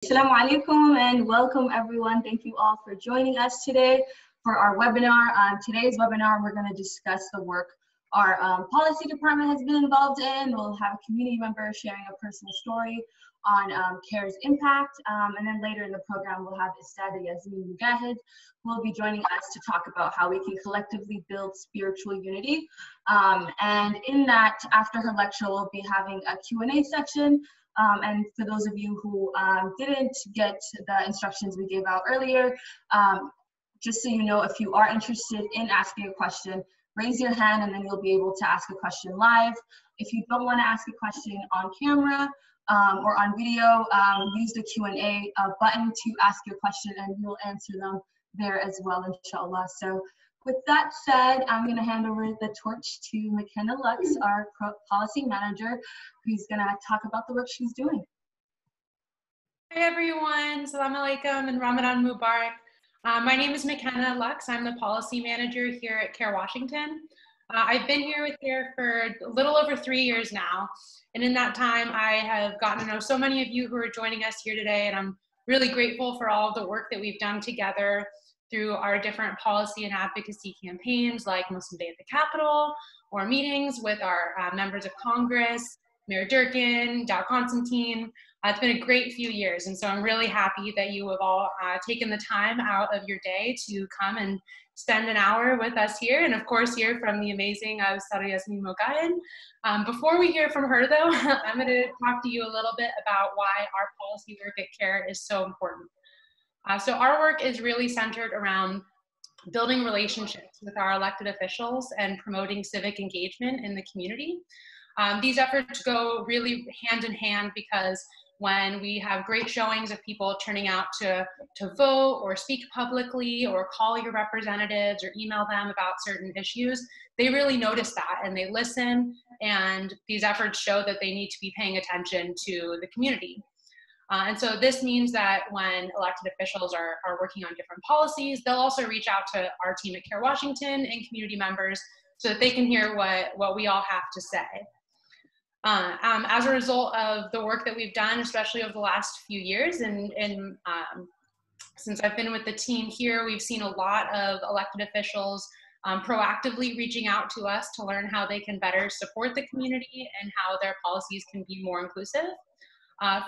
Assalamu alaikum and welcome everyone. Thank you all for joining us today for our webinar. Today's webinar, we're going to discuss the work our policy department has been involved in. We'll have a community member sharing a personal story on CAIR's impact. And then later in the program, we'll have Yasmin Mogahed, who will be joining us to talk about how we can collectively build spiritual unity. And in that, after her lecture, we'll be having a Q&A section. And for those of you who didn't get the instructions we gave out earlier, just so you know, if you are interested in asking a question, raise your hand and then you'll be able to ask a question live. If you don't want to ask a question on camera or on video, use the Q&A button to ask your question and we'll answer them there as well, inshallah. So with that said, I'm going to hand over the torch to McKenna Lux, our policy manager, who's going to talk about the work she's doing. Hi everyone, Salam alaikum and Ramadan Mubarak. My name is McKenna Lux. I'm the policy manager here at CAIR Washington. I've been here with CAIR for a little over 3 years now. And in that time, I have gotten to know so many of you who are joining us here today. And I'm really grateful for all of the work that we've done together through our different policy and advocacy campaigns like Muslim Day at the Capitol, or meetings with our members of Congress, Mayor Durkin, Dow Constantine. It's been a great few years, and so I'm really happy that you have all taken the time out of your day to come and spend an hour with us here, and of course hear from the amazing Yasmin Mogahed. Before we hear from her though, I'm going to talk to you a little bit about why our policy work at CAIR is so important. So our work is really centered around building relationships with our elected officials and promoting civic engagement in the community. These efforts go really hand in hand because when we have great showings of people turning out to vote or speak publicly or call your representatives or email them about certain issues, they really notice that and they listen, and these efforts show that they need to be paying attention to the community. And so this means that when elected officials are working on different policies, they'll also reach out to our team at CAIR Washington and community members so that they can hear what we all have to say. As a result of the work that we've done, especially over the last few years, and since I've been with the team here, we've seen a lot of elected officials proactively reaching out to us to learn how they can better support the community and how their policies can be more inclusive.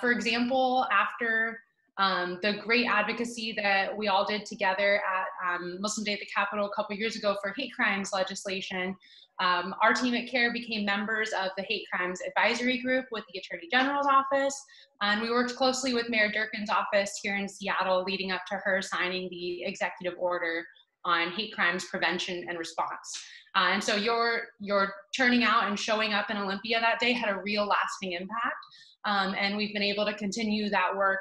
For example, after the great advocacy that we all did together at Muslim Day at the Capitol a couple years ago for hate crimes legislation, our team at CAIR became members of the Hate Crimes Advisory Group with the Attorney General's office, and we worked closely with Mayor Durkin's office here in Seattle leading up to her signing the executive order on hate crimes prevention and response. And so your turning out and showing up in Olympia that day had a real lasting impact. And we've been able to continue that work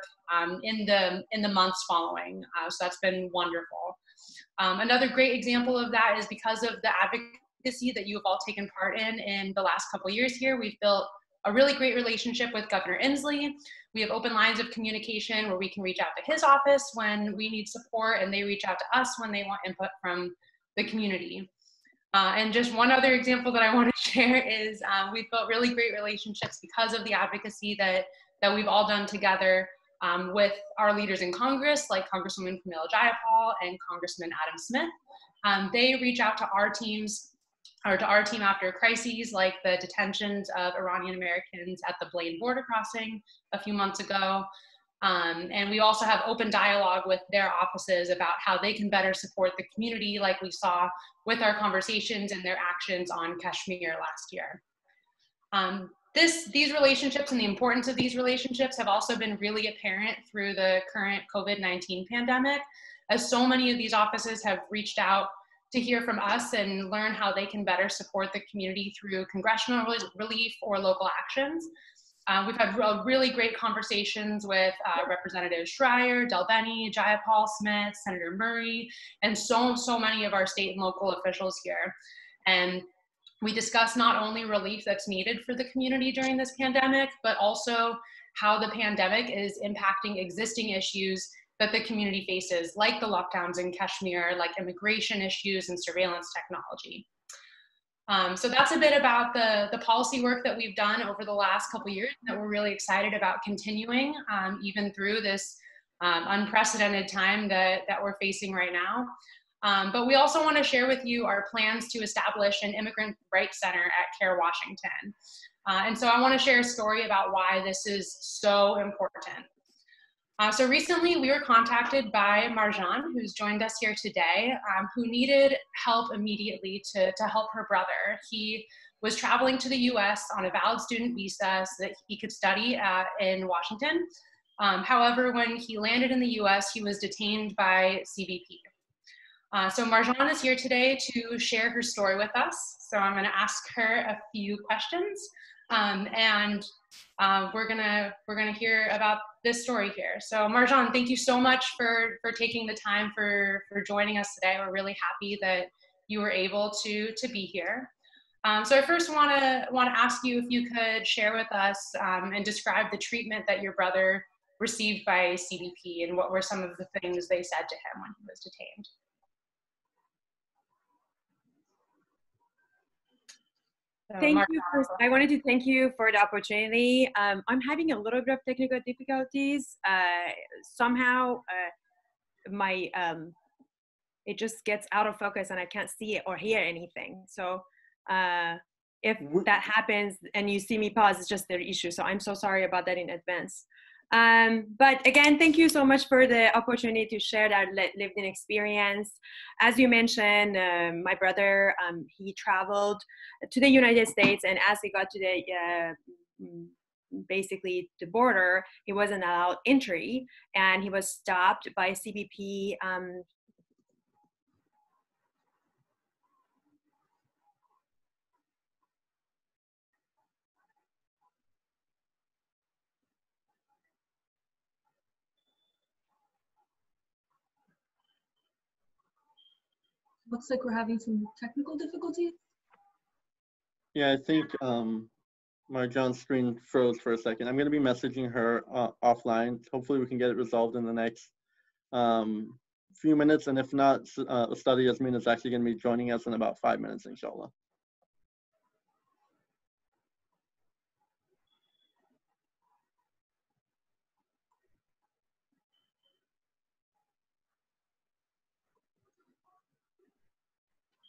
in the months following. So that's been wonderful. Another great example of that is because of the advocacy that you have all taken part in the last couple of years here. We've built a really great relationship with Governor Inslee. We have open lines of communication where we can reach out to his office when we need support, and they reach out to us when they want input from the community. And just one other example that I want to share is we've built really great relationships because of the advocacy that we've all done together with our leaders in Congress, like Congresswoman Pramila Jayapal and Congressman Adam Smith. They reach out to our teams, or to our team after crises like the detentions of Iranian Americans at the Blaine border crossing a few months ago. And we also have open dialogue with their offices about how they can better support the community, like we saw with our conversations and their actions on Kashmir last year. These relationships and the importance of these relationships have also been really apparent through the current COVID-19 pandemic, as so many of these offices have reached out to hear from us and learn how they can better support the community through congressional relief or local actions. We've had really great conversations with Representatives Schreier, Delbeni, Jayapal, Smith, Senator Murray, and so many of our state and local officials here. And we discussed not only relief that's needed for the community during this pandemic, but also how the pandemic is impacting existing issues that the community faces, like the lockdowns in Kashmir, like immigration issues and surveillance technology. So that's a bit about the policy work that we've done over the last couple of years that we're really excited about continuing, even through this unprecedented time that we're facing right now. But we also want to share with you our plans to establish an immigrant rights center at CAIR Washington. And so I want to share a story about why this is so important. So recently we were contacted by Marjan, who's joined us here today, who needed help immediately to help her brother. He was traveling to the US on a valid student visa so that he could study in Washington. However, when he landed in the US, he was detained by CBP. So Marjan is here today to share her story with us. So I'm going to ask her a few questions, and we're gonna hear about this story here. So Marjan, thank you so much for taking the time for joining us today. We're really happy that you were able to be here. So I first want to ask you if you could share with us and describe the treatment that your brother received by CBP and what were some of the things they said to him when he was detained. Thank you. First, I wanted to thank you for the opportunity. I'm having a little bit of technical difficulties. Somehow it just gets out of focus and I can't see it or hear anything. So if that happens and you see me pause, it's just their issue. So I'm so sorry about that in advance. But again, thank you so much for the opportunity to share that lived-in experience. As you mentioned, my brother, he traveled to the United States, and as he got to the basically the border, he wasn't allowed entry, and he was stopped by CBP. Looks like we're having some technical difficulties. Yeah, I think Marjan's screen froze for a second. I'm going to be messaging her offline. Hopefully we can get it resolved in the next few minutes. And if not, Ustad Yasmin is actually going to be joining us in about 5 minutes, inshallah.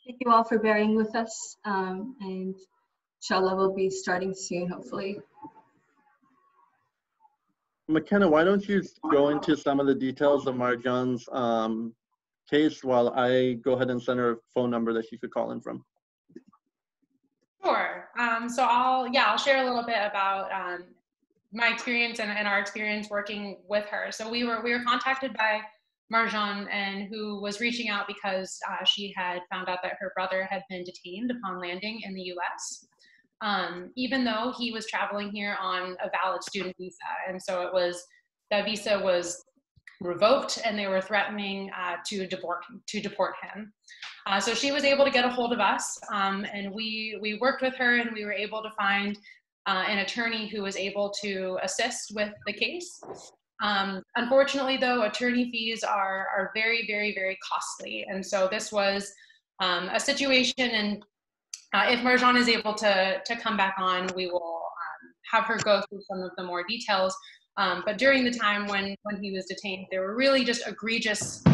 Thank you all for bearing with us, and inshallah we'll be starting soon, hopefully. McKenna, why don't you go into some of the details of Marjan's case while I go ahead and send her a phone number that she could call in from. Sure. So I'll share a little bit about my experience and our experience working with her. So we were contacted by Marjan, and who was reaching out because she had found out that her brother had been detained upon landing in the US, even though he was traveling here on a valid student visa. And so that visa was revoked, and they were threatening to deport him. So she was able to get a hold of us, and we worked with her, and we were able to find an attorney who was able to assist with the case. Unfortunately, though, attorney fees are very, very, very costly. And so this was a situation, and if Marjan is able to come back on, we will have her go through some of the more details. But during the time when he was detained, there were really just egregious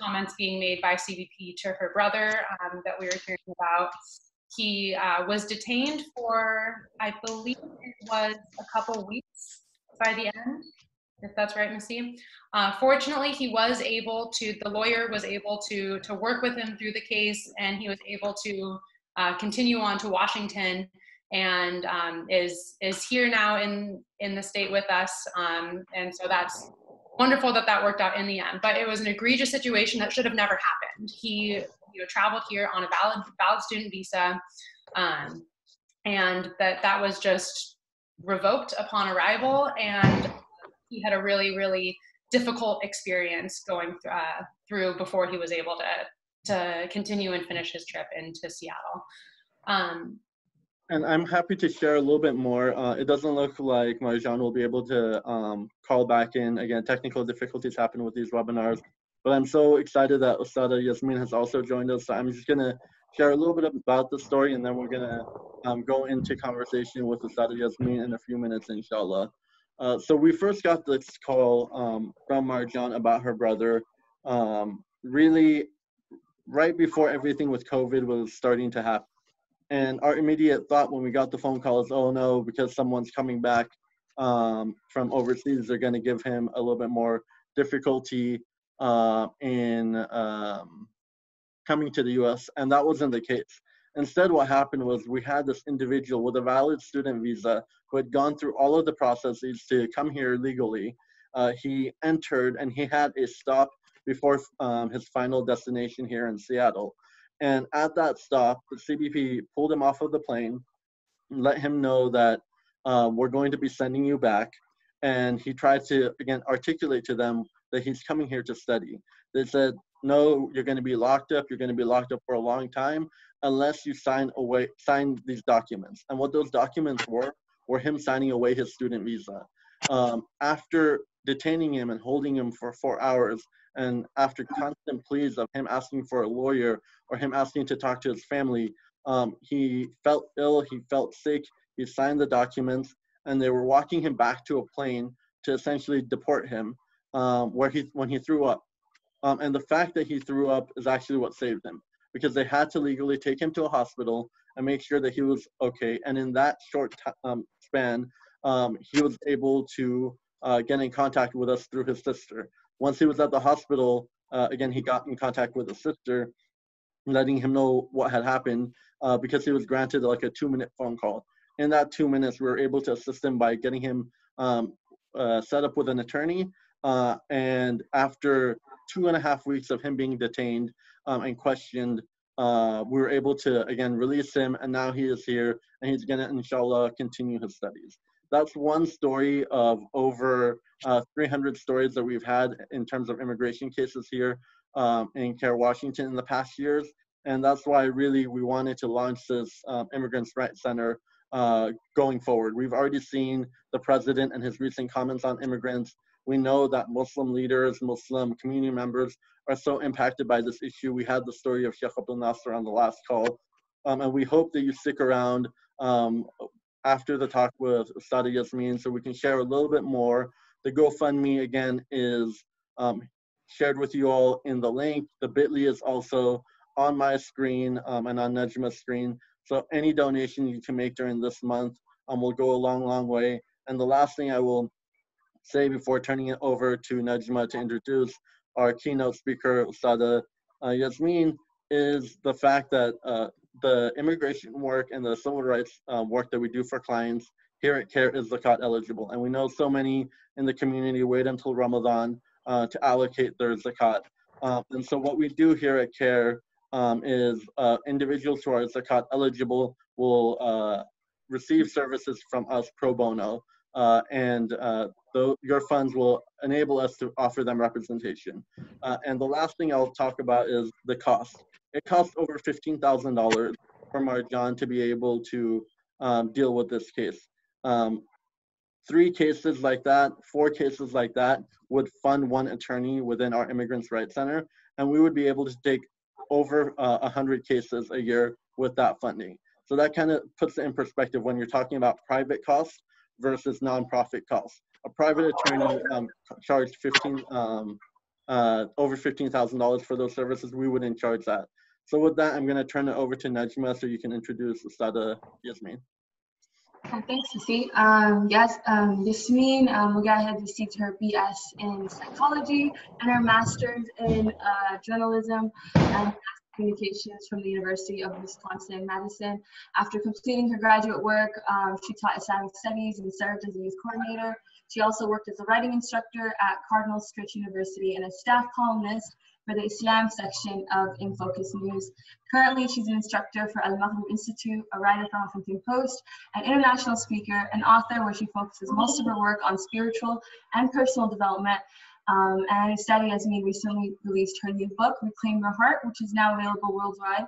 comments being made by CBP to her brother that we were hearing about. He was detained for, I believe it was a couple weeks by the end, if that's right, Missy. Fortunately, the lawyer was able to work with him through the case, and he was able to continue on to Washington, and is here now in the state with us. And so that's wonderful that worked out in the end. But it was an egregious situation that should have never happened. He traveled here on a valid student visa, and that was just revoked upon arrival, and he had a really, really difficult experience going through before he was able to continue and finish his trip into Seattle. And I'm happy to share a little bit more. It doesn't look like Marjan will be able to call back in. Again, technical difficulties happen with these webinars, but I'm so excited that Ustad Yasmin has also joined us. So I'm just gonna share a little bit about the story, and then we're gonna go into conversation with Ustad Yasmin in a few minutes, inshallah. So we first got this call from Marjan about her brother, really right before everything with COVID was starting to happen. And our immediate thought when we got the phone call is, oh no, because someone's coming back from overseas, they're going to give him a little bit more difficulty in coming to the US. And that wasn't the case. Instead, what happened was we had this individual with a valid student visa who had gone through all of the processes to come here legally. He entered and he had a stop before his final destination here in Seattle. And at that stop, the CBP pulled him off of the plane, let him know that we're going to be sending you back. And he tried to, again, articulate to them that he's coming here to study. They said, no, you're going to be locked up. You're going to be locked up for a long time unless you sign these documents. And what those documents were him signing away his student visa. After detaining him and holding him for 4 hours, and after constant pleas of him asking for a lawyer or him asking to talk to his family, he felt ill, he felt sick, he signed the documents, and they were walking him back to a plane to essentially deport him when he threw up. And the fact that he threw up is actually what saved him, because they had to legally take him to a hospital and make sure that he was okay. And in that short span, he was able to get in contact with us through his sister. Once he was at the hospital, again, he got in contact with his sister, letting him know what had happened, because he was granted like a 2-minute phone call. In that 2 minutes, we were able to assist him by getting him set up with an attorney. And after 2.5 weeks of him being detained and questioned, we were able to, again, release him. And now he is here and he's going to, inshallah, continue his studies. That's one story of over 300 stories that we've had in terms of immigration cases here in Kerr, Washington in the past years. And that's why really we wanted to launch this Immigrants' Rights Center going forward. We've already seen the president and his recent comments on immigrants. We know that Muslim leaders, Muslim community members are so impacted by this issue. We had the story of Sheikh Abdul Nasser on the last call. And we hope that you stick around after the talk with Ustad Yasmin so we can share a little bit more. The GoFundMe, again, is shared with you all in the link. The bit.ly is also on my screen and on Najma's screen. So any donation you can make during this month will go a long, long way. And the last thing I will say before turning it over to Najma to introduce our keynote speaker, Ustad Yasmin, is the fact that the immigration work and the civil rights work that we do for clients here at CAIR is zakat eligible. And we know so many in the community wait until Ramadan to allocate their zakat. And so what we do here at CAIR is individuals who are zakat eligible will receive services from us pro bono. Your funds will enable us to offer them representation. And the last thing I'll talk about is the cost. It costs over $15,000 for Marjan to be able to deal with this case. 3 cases like that, 4 cases like that would fund 1 attorney within our Immigrants' Rights Center, and we would be able to take over 100 cases a year with that funding. So that kind of puts it in perspective when you're talking about private costs versus nonprofit costs. A private attorney charged over $15,000 for those services. We wouldn't charge that. So with that, I'm going to turn it over to Najma so you can introduce Ustad Yasmin. Thanks, Sisi. Yasmin Mogahed received her BS in psychology and her master's in journalism and mass communications from the University of Wisconsin-Madison. After completing her graduate work, she taught Islamic studies and served as a youth coordinator. She also worked as a writing instructor at Cardinal Stritch University and a staff columnist for the Islam section of In Focus News. Currently, she's an instructor for Al-Maghrib Institute, a writer for Huffington Post, an international speaker, an author where she focuses most of her work on spiritual and personal development. And Ustad Yasmin recently released her new book, Reclaim Your Heart, which is now available worldwide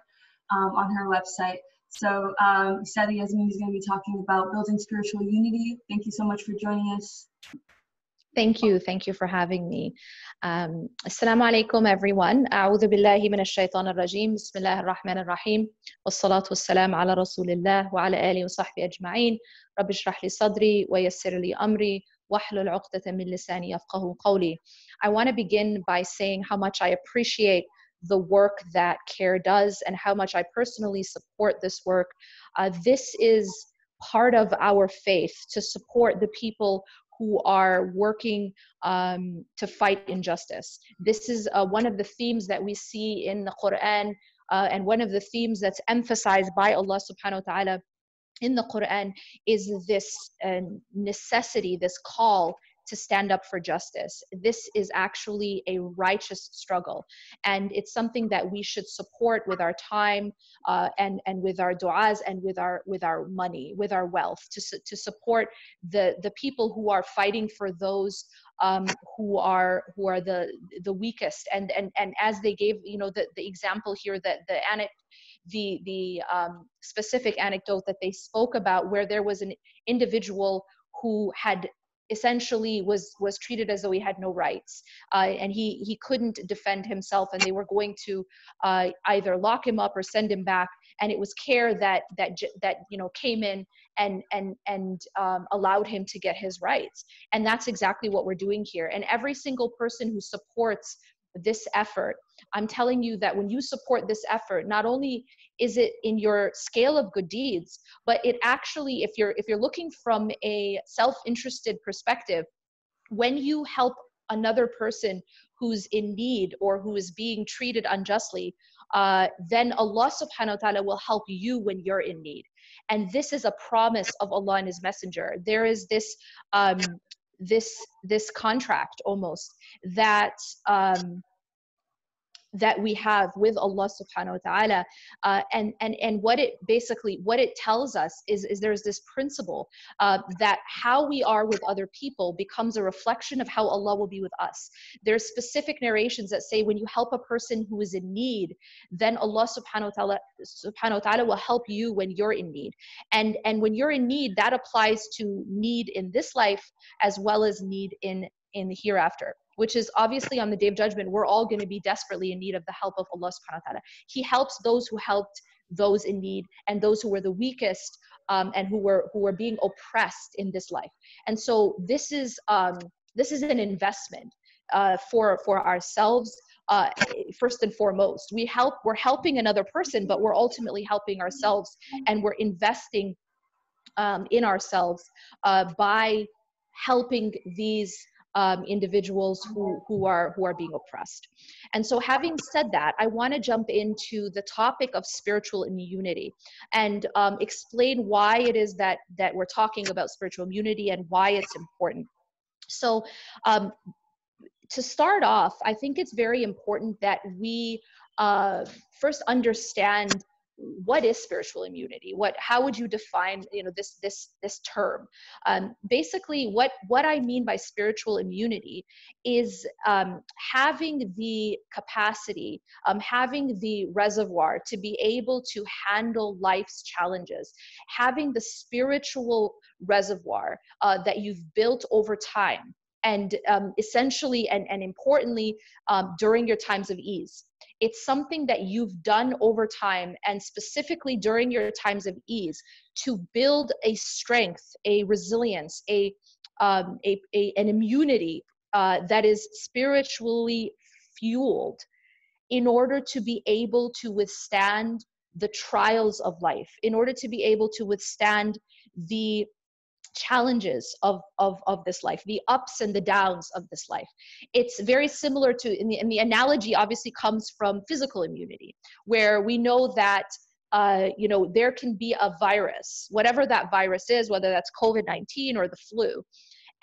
on her website. So Ustad Yasmin is going to be talking about building spiritual unity. Thank you so much for joining us. Thank you. Thank you for having me. Assalamu alaikum, everyone. أعوذ بالله من الشيطان الرجيم. بسم الله الرحمن الرحيم. والصلاة والسلام على رسول الله وعلى آله وصحبه أجمعين. رب اشرح لي صدري ويسر لي أمري واحلل عقدة من لساني يفقهوا قولي. I want to begin by saying how much I appreciate the work that CAIR does and how much I personally support this work. This is part of our faith, to support the people who are working to fight injustice. This is one of the themes that we see in the Quran, and one of the themes that's emphasized by Allah subhanahu wa ta'ala in the Quran is this necessity, this call to stand up for justice. This is actually a righteous struggle, and it's something that we should support with our time and with our du'as and with our money, with our wealth, to support the people who are fighting for those who are the weakest. And as they gave, you know, the example here, that the specific anecdote that they spoke about, where there was an individual who had essentially was treated as though he had no rights, and he couldn't defend himself, and they were going to either lock him up or send him back. And it was CAIR that you know came in and allowed him to get his rights. And that's exactly what we're doing here. And every single person who supports this effort, I'm telling you that when you support this effort, not only is it in your scale of good deeds, but it actually, if you're looking from a self-interested perspective, when you help another person who's in need or who is being treated unjustly, then Allah subhanahu wa ta'ala will help you when you're in need. And this is a promise of Allah and His Messenger. There is this this contract almost that that we have with Allah subhanahu wa ta'ala, and what it tells us is there's this principle that how we are with other people becomes a reflection of how Allah will be with us. There's specific narrations that say when you help a person who is in need, then Allah subhanahu wa ta'ala will help you when you're in need. And when you're in need, that applies to need in this life as well as need in the hereafter, which is obviously on the Day of Judgment, we're all going to be desperately in need of the help of Allah subhanahu wa ta'ala. He helps those who helped those in need and those who were the weakest and who were being oppressed in this life. And so this is an investment for ourselves. First and foremost, we're helping another person, but we're ultimately helping ourselves, and we're investing in ourselves by helping these individuals who are being oppressed. And so, having said that, I want to jump into the topic of spiritual immunity and explain why it is that we're talking about spiritual immunity and why it's important. So to start off, I think it's very important that we first understand what is spiritual immunity. How would you define, you know, this term? Basically, what I mean by spiritual immunity is having the capacity, having the reservoir to be able to handle life's challenges, having the spiritual reservoir that you've built over time, and essentially and importantly during your times of ease. It's something that you've done over time, and specifically during your times of ease, to build a strength, a resilience, an immunity that is spiritually fueled in order to be able to withstand the trials of life, in order to be able to withstand the challenges of this life, the ups and the downs of this life. It's very similar to, in the analogy obviously comes from physical immunity, where we know that you know, there can be a virus, whatever that virus is, whether that's COVID-19 or the flu,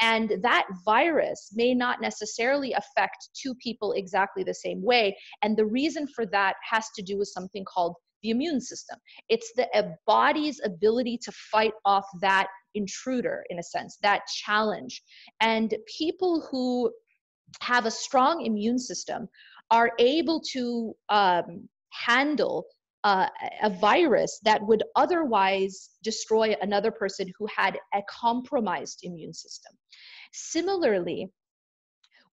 and that virus may not necessarily affect two people exactly the same way. And the reason for that has to do with something called the immune system. It's the body's ability to fight off that intruder, in a sense, that challenge. And people who have a strong immune system are able to handle a virus that would otherwise destroy another person who had a compromised immune system. Similarly,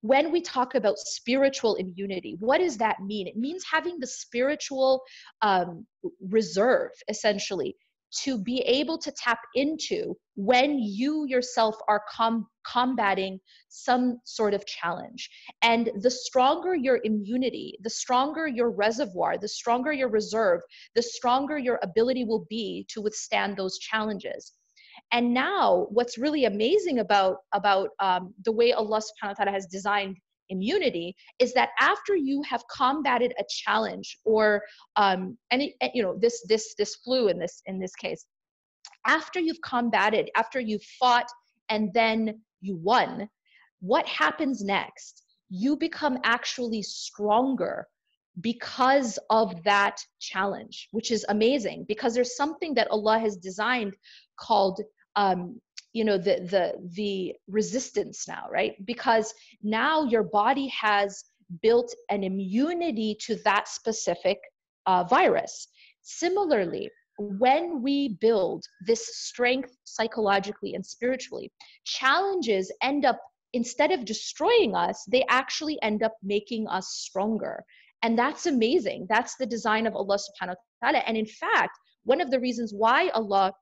When we talk about spiritual immunity, what does that mean? It means having the spiritual reserve, essentially, to be able to tap into when you yourself are combating some sort of challenge. And the stronger your immunity, the stronger your reservoir, the stronger your reserve, the stronger your ability will be to withstand those challenges. And now what's really amazing about the way Allah subhanahu wa ta'ala has designed immunity is that after you have combated a challenge, or this flu in this case, after you've combated, after you've fought and then you won, what happens next? You become actually stronger because of that challenge, which is amazing, because there's something that Allah has designed called the resistance now, right? Because now your body has built an immunity to that specific virus. Similarly, when we build this strength psychologically and spiritually, challenges end up, instead of destroying us, they actually end up making us stronger. And that's amazing. That's the design of Allah subhanahu wa ta'ala. And in fact, one of the reasons why Allah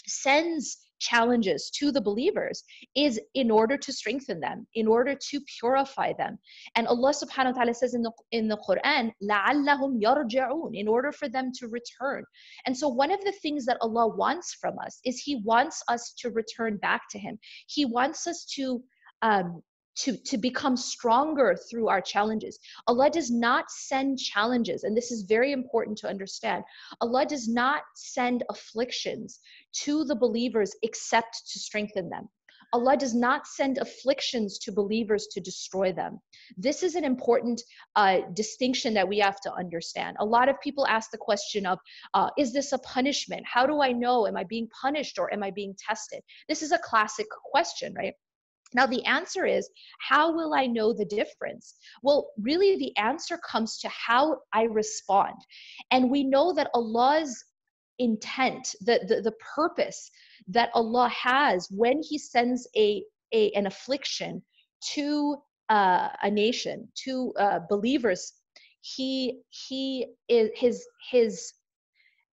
sends challenges to the believers is in order to strengthen them, in order to purify them. And Allah subhanahu wa ta'ala says in the Quran, لَعَلَّهُمْ يَرْجِعُونَ, in order for them to return. And so one of the things that Allah wants from us is He wants us to return back to Him. He wants us to become stronger through our challenges. Allah does not send challenges, and this is very important to understand. Allah does not send afflictions to the believers except to strengthen them. Allah does not send afflictions to believers to destroy them. This is an important distinction that we have to understand. A lot of people ask the question of, is this a punishment? How do I know? Am I being punished or am I being tested? This is a classic question, right? Now, the answer is, how will I know the difference? Well, really, the answer comes to how I respond. And we know that Allah's intent, the purpose that Allah has when He sends an affliction to a nation, to believers, His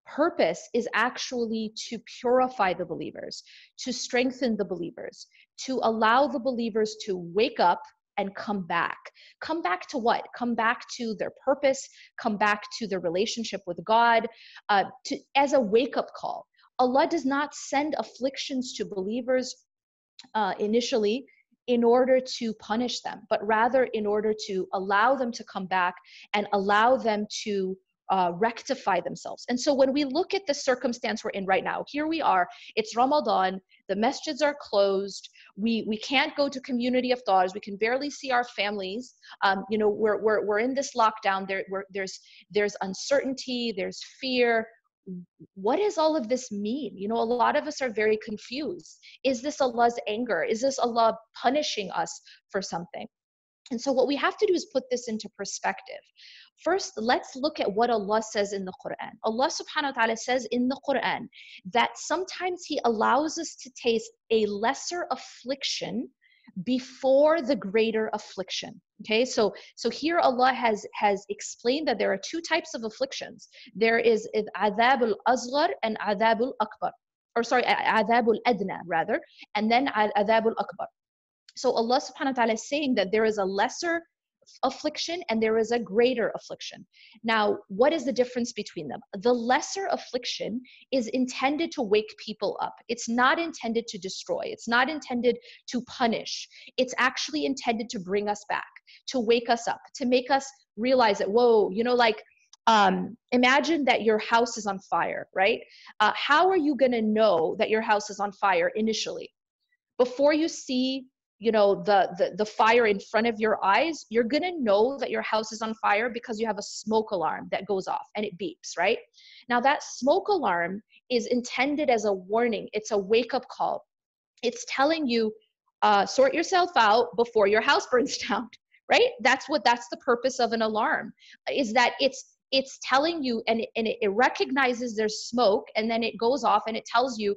purpose is actually to purify the believers, to strengthen the believers, to allow the believers to wake up and come back. Come back to what? Come back to their purpose, come back to their relationship with God, as a wake-up call. Allah does not send afflictions to believers initially in order to punish them, but rather in order to allow them to come back and allow them to rectify themselves. And so when we look at the circumstance we're in right now, here we are, it's Ramadan, the masjids are closed, we can't go to community iftars, we can barely see our families, we're in this lockdown, there's uncertainty, there's fear. What does all of this mean? A lot of us are very confused. Is this Allah's anger? Is this Allah punishing us for something? And so what we have to do is put this into perspective. First, let's look at what Allah says in the Quran. Allah subhanahu wa ta'ala says in the Quran that sometimes He allows us to taste a lesser affliction before the greater affliction. Okay, so here Allah has explained that there are two types of afflictions. There is adhab al-asghar and adhab al-akbar. Or sorry, adhab al-adna rather, and then adhab al-akbar. So Allah subhanahu wa ta'ala is saying that there is a lesser affliction and there is a greater affliction. Now, what is the difference between them? The lesser affliction is intended to wake people up. It's not intended to destroy. It's not intended to punish. It's actually intended to bring us back, to wake us up, to make us realize that, whoa, imagine that your house is on fire, right? How are you going to know that your house is on fire initially? Before you see the fire in front of your eyes, you're gonna know that your house is on fire because you have a smoke alarm that goes off and it beeps, right? Now that smoke alarm is intended as a warning. It's a wake-up call. It's telling you, sort yourself out before your house burns down, right? That's the purpose of an alarm, is that it's telling you, and it recognizes there's smoke, and then it goes off and it tells you,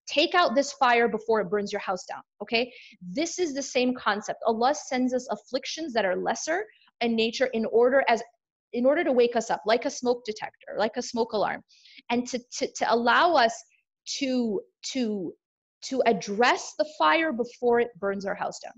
take out this fire before it burns your house down. Okay, this is the same concept. Allah sends us afflictions that are lesser in nature in order to wake us up, like a smoke detector, like a smoke alarm, and to allow us to address the fire before it burns our house down.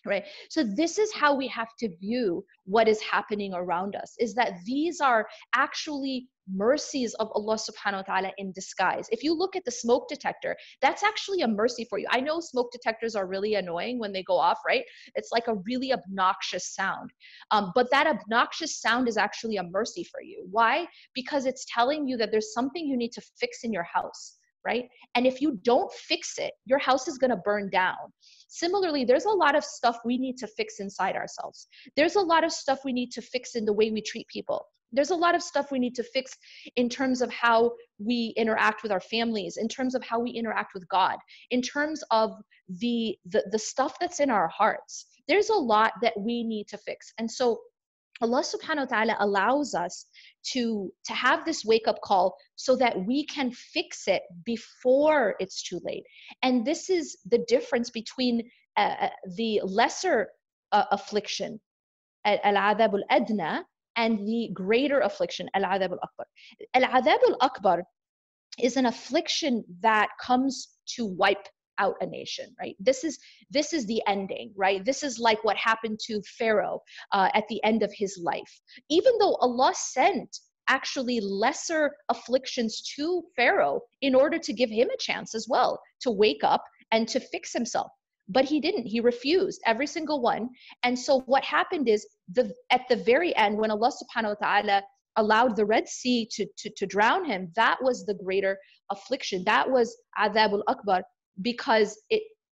Right? So this is how we have to view what is happening around us, is that these are actually mercies of Allah subhanahu wa ta'ala in disguise. If you look at the smoke detector, that's actually a mercy for you. I know smoke detectors are really annoying when they go off, right? It's like a really obnoxious sound. But that obnoxious sound is actually a mercy for you. Why? Because it's telling you that there's something you need to fix in your house, right? And if you don't fix it, your house is going to burn down. Similarly, there's a lot of stuff we need to fix inside ourselves. There's a lot of stuff we need to fix in the way we treat people. There's a lot of stuff we need to fix in terms of how we interact with our families, in terms of how we interact with God, in terms of the stuff that's in our hearts. There's a lot that we need to fix. And so Allah subhanahu wa ta'ala allows us to have this wake-up call so that we can fix it before it's too late. And this is the difference between the lesser affliction, al-adab al-adna, and the greater affliction, al-adab al-akbar. Al-adab al-akbar is an affliction that comes to wipe out a nation, right? This is the ending, right? This is like what happened to Pharaoh at the end of his life. Even though Allah sent actually lesser afflictions to Pharaoh in order to give him a chance as well to wake up and to fix himself. But he didn't. He refused every single one. And so what happened is at the very end, when Allah subhanahu wa ta'ala allowed the Red Sea to drown him, that was the greater affliction. That was Adab al-Akbar, because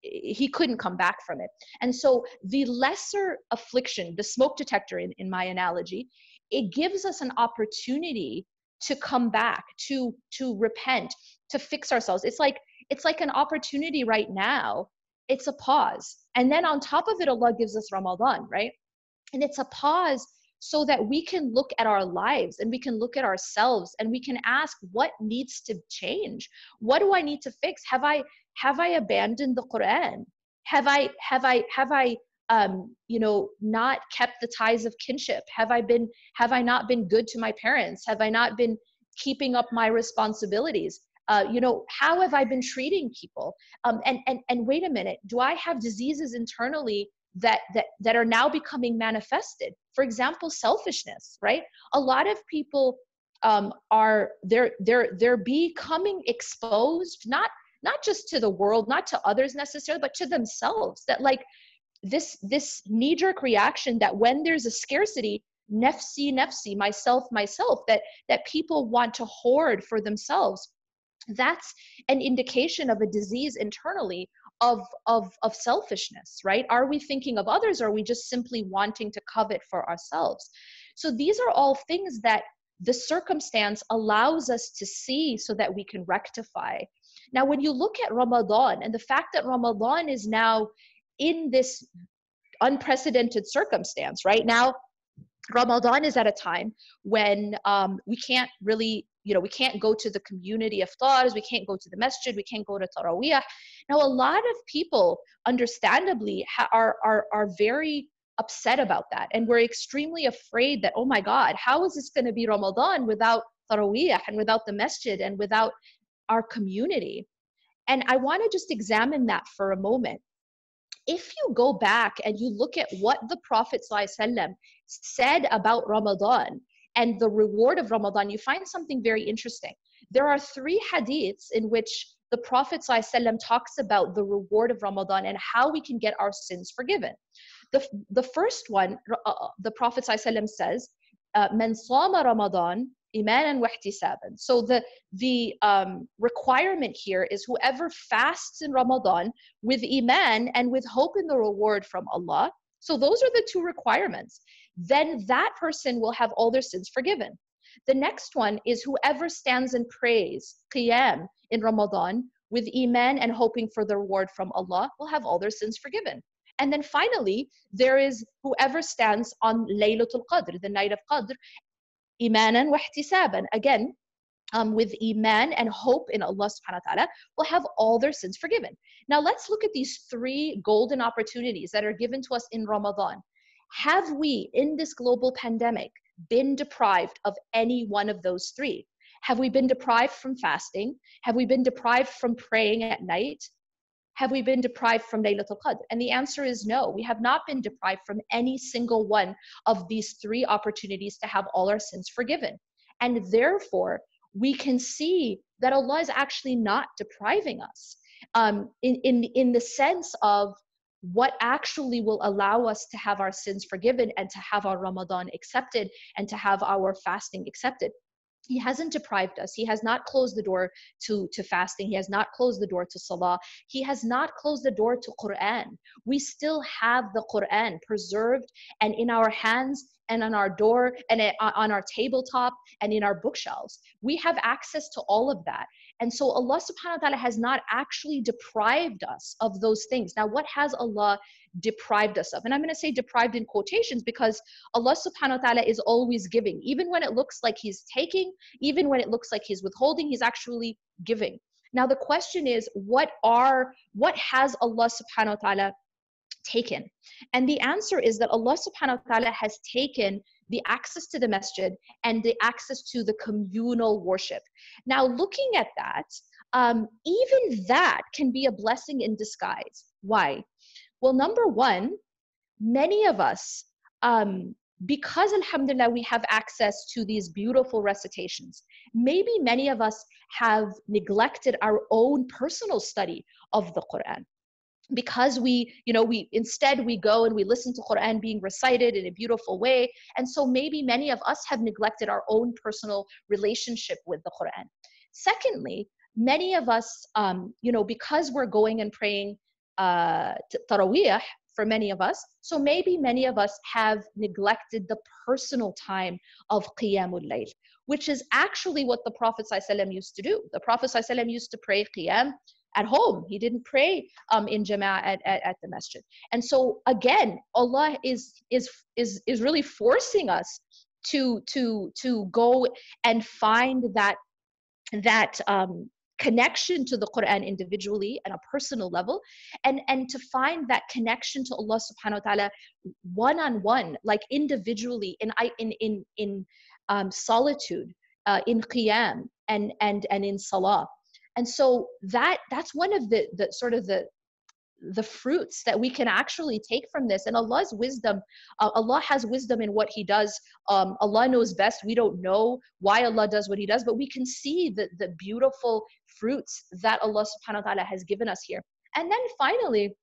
he couldn't come back from it. And so the lesser affliction, the smoke detector in my analogy, it gives us an opportunity to come back, to repent, to fix ourselves. It's like an opportunity right now. It's a pause. And then on top of it, Allah gives us Ramadan, right? And it's a pause so that we can look at our lives and we can look at ourselves and we can ask, what needs to change? What do I need to fix? Have I abandoned the Quran? Have I not kept the ties of kinship? Have I not been good to my parents? Have I not been keeping up my responsibilities? How have I been treating people? And wait a minute, do I have diseases internally that are now becoming manifested? For example, selfishness, right? A lot of people they're becoming exposed, not just to the world, not to others necessarily, but to themselves. That like this knee-jerk reaction that when there's a scarcity, nafsi, myself, that people want to hoard for themselves. That's an indication of a disease internally of selfishness, right? Are we thinking of others, or are we just simply wanting to covet for ourselves? So these are all things that the circumstance allows us to see so that we can rectify. Now, when you look at Ramadan and the fact that Ramadan is now in this unprecedented circumstance, right? Now, Ramadan is at a time when we can't really, we can't go to the community iftars, we can't go to the masjid, we can't go to Taraweeh. Now, a lot of people, understandably, are very upset about that. And we're extremely afraid that, oh my God, how is this going to be Ramadan without Taraweeh and without the masjid and without our community? And I want to just examine that for a moment. If you go back and you look at what the Prophet ﷺ said about Ramadan and the reward of Ramadan, you find something very interesting. There are 3 hadiths in which the Prophet ﷺ talks about the reward of Ramadan and how we can get our sins forgiven. The first one, the Prophet ﷺ says, "Man sama Ramadan imanan wa ihtisaban." So the requirement here is whoever fasts in Ramadan with iman and with hope in the reward from Allah. So those are the 2 requirements. Then that person will have all their sins forgiven. The next one is whoever stands and prays qiyam in Ramadan with iman and hoping for the reward from Allah will have all their sins forgiven. And then finally, there is whoever stands on Laylatul Qadr, the night of Qadr, imanan wa ihtisaban, again, with iman and hope in Allah subhanahu wa ta'ala, will have all their sins forgiven. Now let's look at these 3 golden opportunities that are given to us in Ramadan. Have we, in this global pandemic, been deprived of any one of those 3? Have we been deprived from fasting? Have we been deprived from praying at night? Have we been deprived from Laylatul Qadr? And the answer is no. We have not been deprived from any single one of these 3 opportunities to have all our sins forgiven. And therefore, we can see that Allah is actually not depriving us in the sense of what actually will allow us to have our sins forgiven and to have our Ramadan accepted and to have our fasting accepted. He hasn't deprived us. He has not closed the door to fasting. He has not closed the door to salah. He has not closed the door to Quran. We still have the Quran preserved and in our hands and on our door and on our tabletop and in our bookshelves. We have access to all of that. And so Allah subhanahu wa ta'ala has not actually deprived us of those things. Now, what has Allah deprived us of? And I'm going to say deprived in quotations because Allah subhanahu wa ta'ala is always giving. Even when it looks like He's taking, even when it looks like He's withholding, He's actually giving. Now, the question is, what has Allah subhanahu wa ta'ala taken? And the answer is that Allah subhanahu wa ta'ala has taken the access to the masjid and the access to the communal worship. Now, looking at that, even that can be a blessing in disguise. Why? Well, number one, many of us, because alhamdulillah, we have access to these beautiful recitations, maybe many of us have neglected our own personal study of the Quran. Because instead we go and we listen to Quran being recited in a beautiful way. And so maybe many of us have neglected our own personal relationship with the Quran. Secondly, many of us, because we're going and praying Taraweeh for many of us, so maybe many of us have neglected the personal time of Qiyamul Layl, which is actually what the Prophet ﷺ used to do. The Prophet ﷺ used to pray Qiyam at home. He didn't pray in Jama'ah at the masjid. And so again, Allah is really forcing us to go and find that connection to the Quran individually and a personal level, and to find that connection to Allah subhanahu wa ta'ala one-on-one, like individually in solitude, in qiyam and in salah. And so that's one of the fruits that we can actually take from this. And Allah's wisdom, Allah has wisdom in what He does. Allah knows best. We don't know why Allah does what He does, but we can see the beautiful fruits that Allah subhanahu wa ta'ala has given us here. And then finally,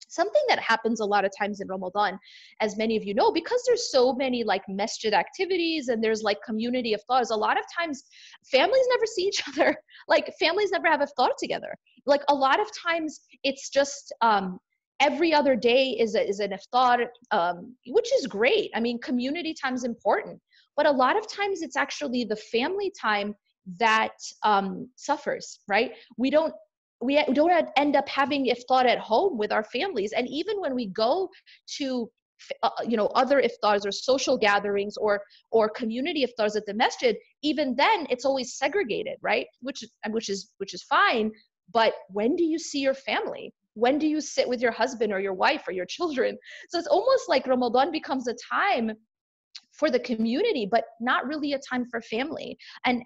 something that happens a lot of times in Ramadan, as many of you know, because there's so many like masjid activities and there's like community iftars, a lot of times families never see each other. Like families never have iftar together. Like a lot of times it's just every other day is an iftar, which is great. I mean, community time is important, but a lot of times it's actually the family time that suffers, right? We don't end up having iftar at home with our families. And even when we go to other iftars or social gatherings or community iftars at the masjid, even then it's always segregated, right? Which is fine. But when do you see your family? When do you sit with your husband or your wife or your children? So it's almost like Ramadan becomes a time for the community, but not really a time for family. And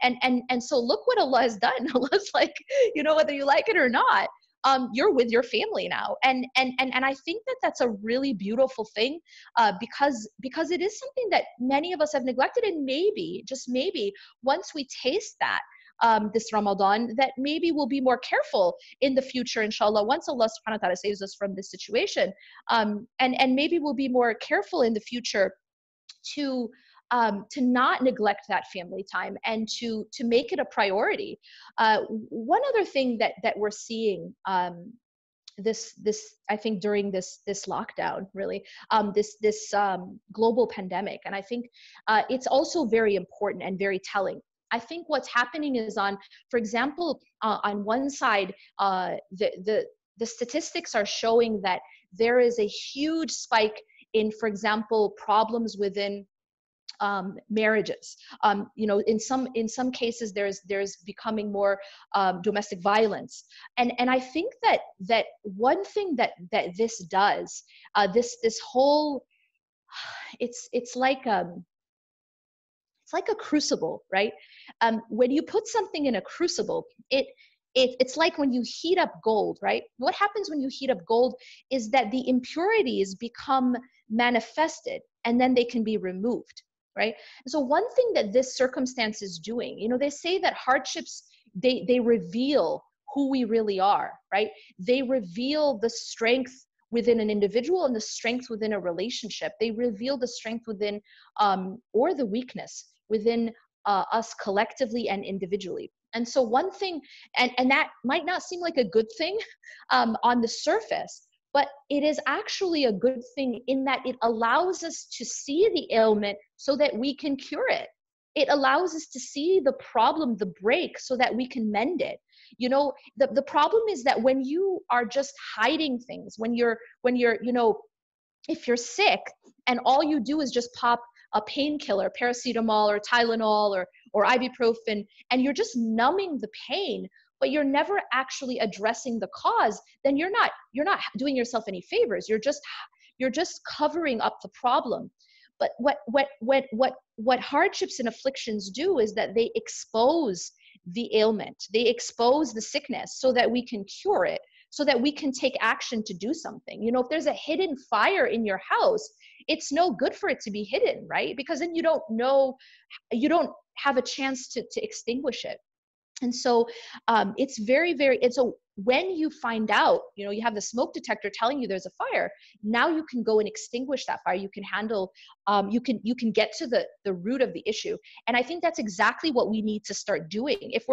so look what Allah has done. Allah's like, whether you like it or not, you're with your family now. And I think that that's a really beautiful thing, because it is something that many of us have neglected. And maybe, just maybe, once we taste that, this Ramadan, that maybe we'll be more careful in the future, inshallah, once Allah subhanahu wa ta'ala saves us from this situation. And maybe we'll be more careful in the future to not neglect that family time and to make it a priority. One other thing that we're seeing this I think during this lockdown, really, this global pandemic, and I think it's also very important and very telling. I think what's happening is for example, on one side, the statistics are showing that there is a huge spike in, for example, problems within marriages. You know, in some cases, there's becoming more domestic violence, and I think that one thing that this does, this whole, it's like a crucible, right? When you put something in a crucible, it's like when you heat up gold, right? What happens when you heat up gold is that the impurities become manifested, and then they can be removed, right? So one thing that this circumstance is doing, you know, they say that hardships, they reveal who we really are, right? They reveal the strength within an individual and the strength within a relationship. They reveal the strength within, or the weakness within us collectively and individually. And so one thing, and that might not seem like a good thing on the surface, but it is actually a good thing in that it allows us to see the ailment so that we can cure it. It allows us to see the problem, the break, so that we can mend it. You know, the problem is that when you are just hiding things, when you're, you know, if you're sick and all you do is just pop a painkiller, paracetamol or Tylenol or ibuprofen, and you're just numbing the pain, but you're never actually addressing the cause, then you're not doing yourself any favors. You're just covering up the problem. But what hardships and afflictions do is that they expose the ailment, they expose the sickness so that we can cure it, so that we can take action to do something. You know, if there's a hidden fire in your house, it's no good for it to be hidden, right? Because then you don't have a chance to extinguish it. And so it's very, and so when you find out, you know, you have the smoke detector telling you there's a fire, now you can go and extinguish that fire. You can handle, you can get to the root of the issue. And I think that's exactly what we need to start doing. If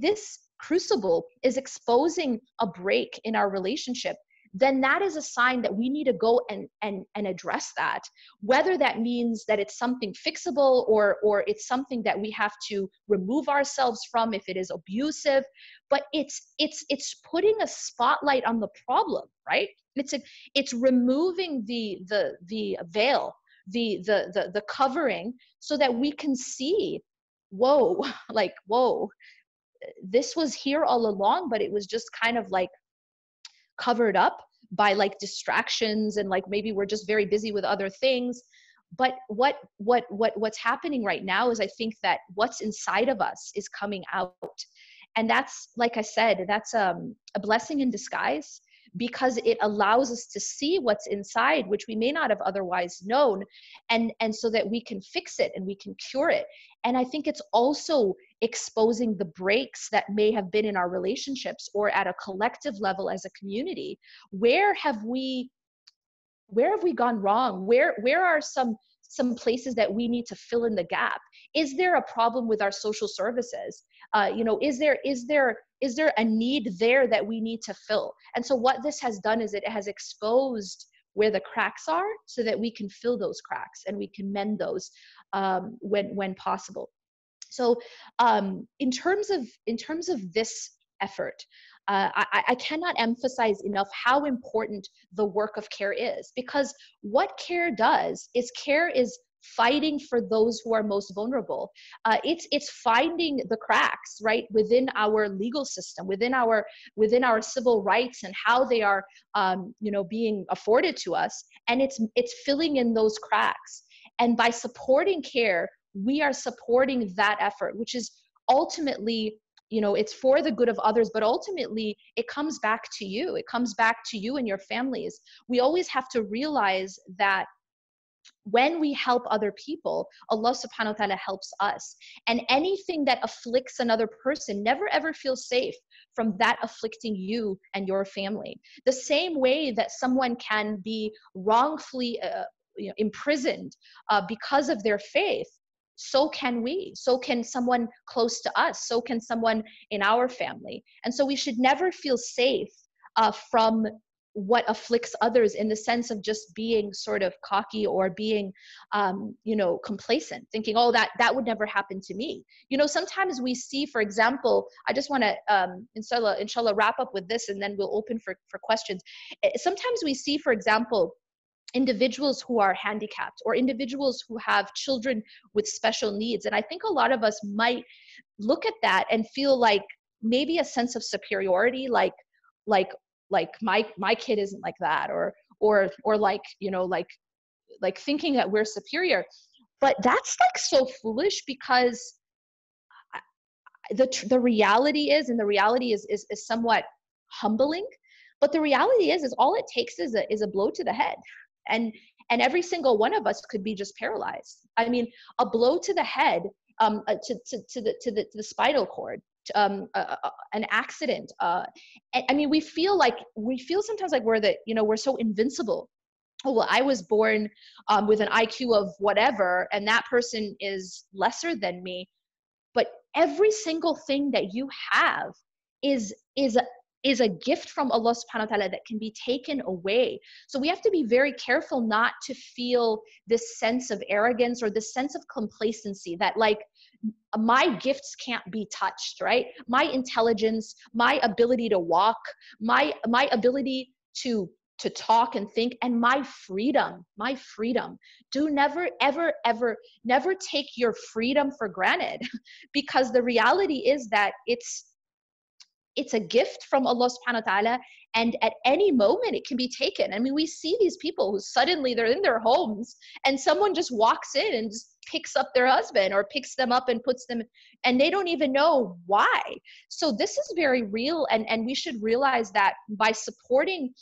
this crucible is exposing a break in our relationship, then that is a sign that we need to go and address that. Whether that means that it's something fixable or it's something that we have to remove ourselves from if it is abusive, but it's putting a spotlight on the problem, right? It's removing the veil, the covering, so that we can see, whoa, like, whoa, this was here all along, but it was just kind of like covered up by like distractions, and like maybe we're just very busy with other things. But what's happening right now is I think that what's inside of us is coming out, and that's, like I said, that's a blessing in disguise, because it allows us to see what's inside, which we may not have otherwise known, and so that we can fix it and we can cure it. And I think it's also exposing the breaks that may have been in our relationships or at a collective level as a community. Where have we gone wrong? Where are some places that we need to fill in the gap? Is there a problem with our social services? You know, is there a need there that we need to fill? And so what this has done is it has exposed where the cracks are, so that we can fill those cracks and we can mend those when possible. So in terms of this effort, I cannot emphasize enough how important the work of CAIR is, because what CAIR does is CAIR is fighting for those who are most vulnerable. It's finding the cracks, right, within our legal system, within our civil rights, and how they are, you know, being afforded to us, and it's filling in those cracks. And by supporting CAIR, we are supporting that effort, which is ultimately, you know, it's for the good of others, but ultimately it comes back to you. It comes back to you and your families. We always have to realize that when we help other people, Allah subhanahu wa ta'ala helps us. And anything that afflicts another person, never ever feel safe from that afflicting you and your family. The same way that someone can be wrongfully you know, imprisoned because of their faith, so can we. So can someone close to us. So can someone in our family. And so we should never feel safe from what afflicts others, in the sense of just being sort of cocky or being, you know, complacent, thinking, oh, that would never happen to me. You know, sometimes we see, for example, I just want to, inshallah, wrap up with this, and then we'll open for questions. Sometimes we see, for example, individuals who are handicapped or individuals who have children with special needs. And I think a lot of us might look at that and feel like maybe a sense of superiority, like my kid isn't like that, or like, you know, like thinking that we're superior. But that's like so foolish, because the reality is, and the reality is somewhat humbling, but the reality is all it takes is a blow to the head, and every single one of us could be just paralyzed. I mean, a blow to the head, to the spinal cord, an accident. I mean, we feel sometimes like we're so invincible. Oh, well, I was born with an IQ of whatever, and that person is lesser than me. But every single thing that you have is a gift from Allah subhanahu wa ta'ala that can be taken away. So we have to be very careful not to feel this sense of arrogance or this sense of complacency that like my gifts can't be touched, right? My intelligence, my ability to walk, my ability to talk and think, and my freedom. Do never, ever, ever, never take your freedom for granted, because the reality is that it's a gift from Allah subhanahu wa ta'ala, and at any moment it can be taken. I mean, we see these people who suddenly they're in their homes and someone just walks in and just picks up their husband or picks them up and puts them, and they don't even know why. So this is very real, and we should realize that by supporting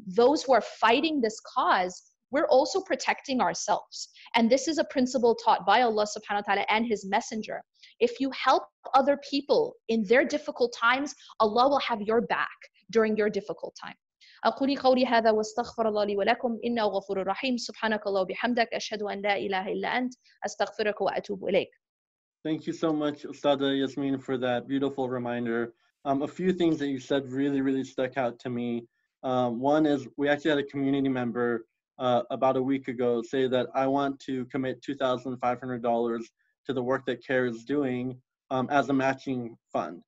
those who are fighting this cause, we're also protecting ourselves. And this is a principle taught by Allah subhanahu wa ta'ala and His Messenger. If you help other people in their difficult times, Allah will have your back during your difficult time. أقول قولي هذا واستغفر الله لي ولكم إنه غفور رحيم سبحانك الله وبحمدك أشهد أن لا إله إلا أنت أستغفرك وأتوب إليك. Thank you so much, Ustada Yasmin, for that beautiful reminder. A few things that you said really stuck out to me. One is we actually had a community member about a week ago say that I want to commit $2,500 to the work that CAIR is doing as a matching fund.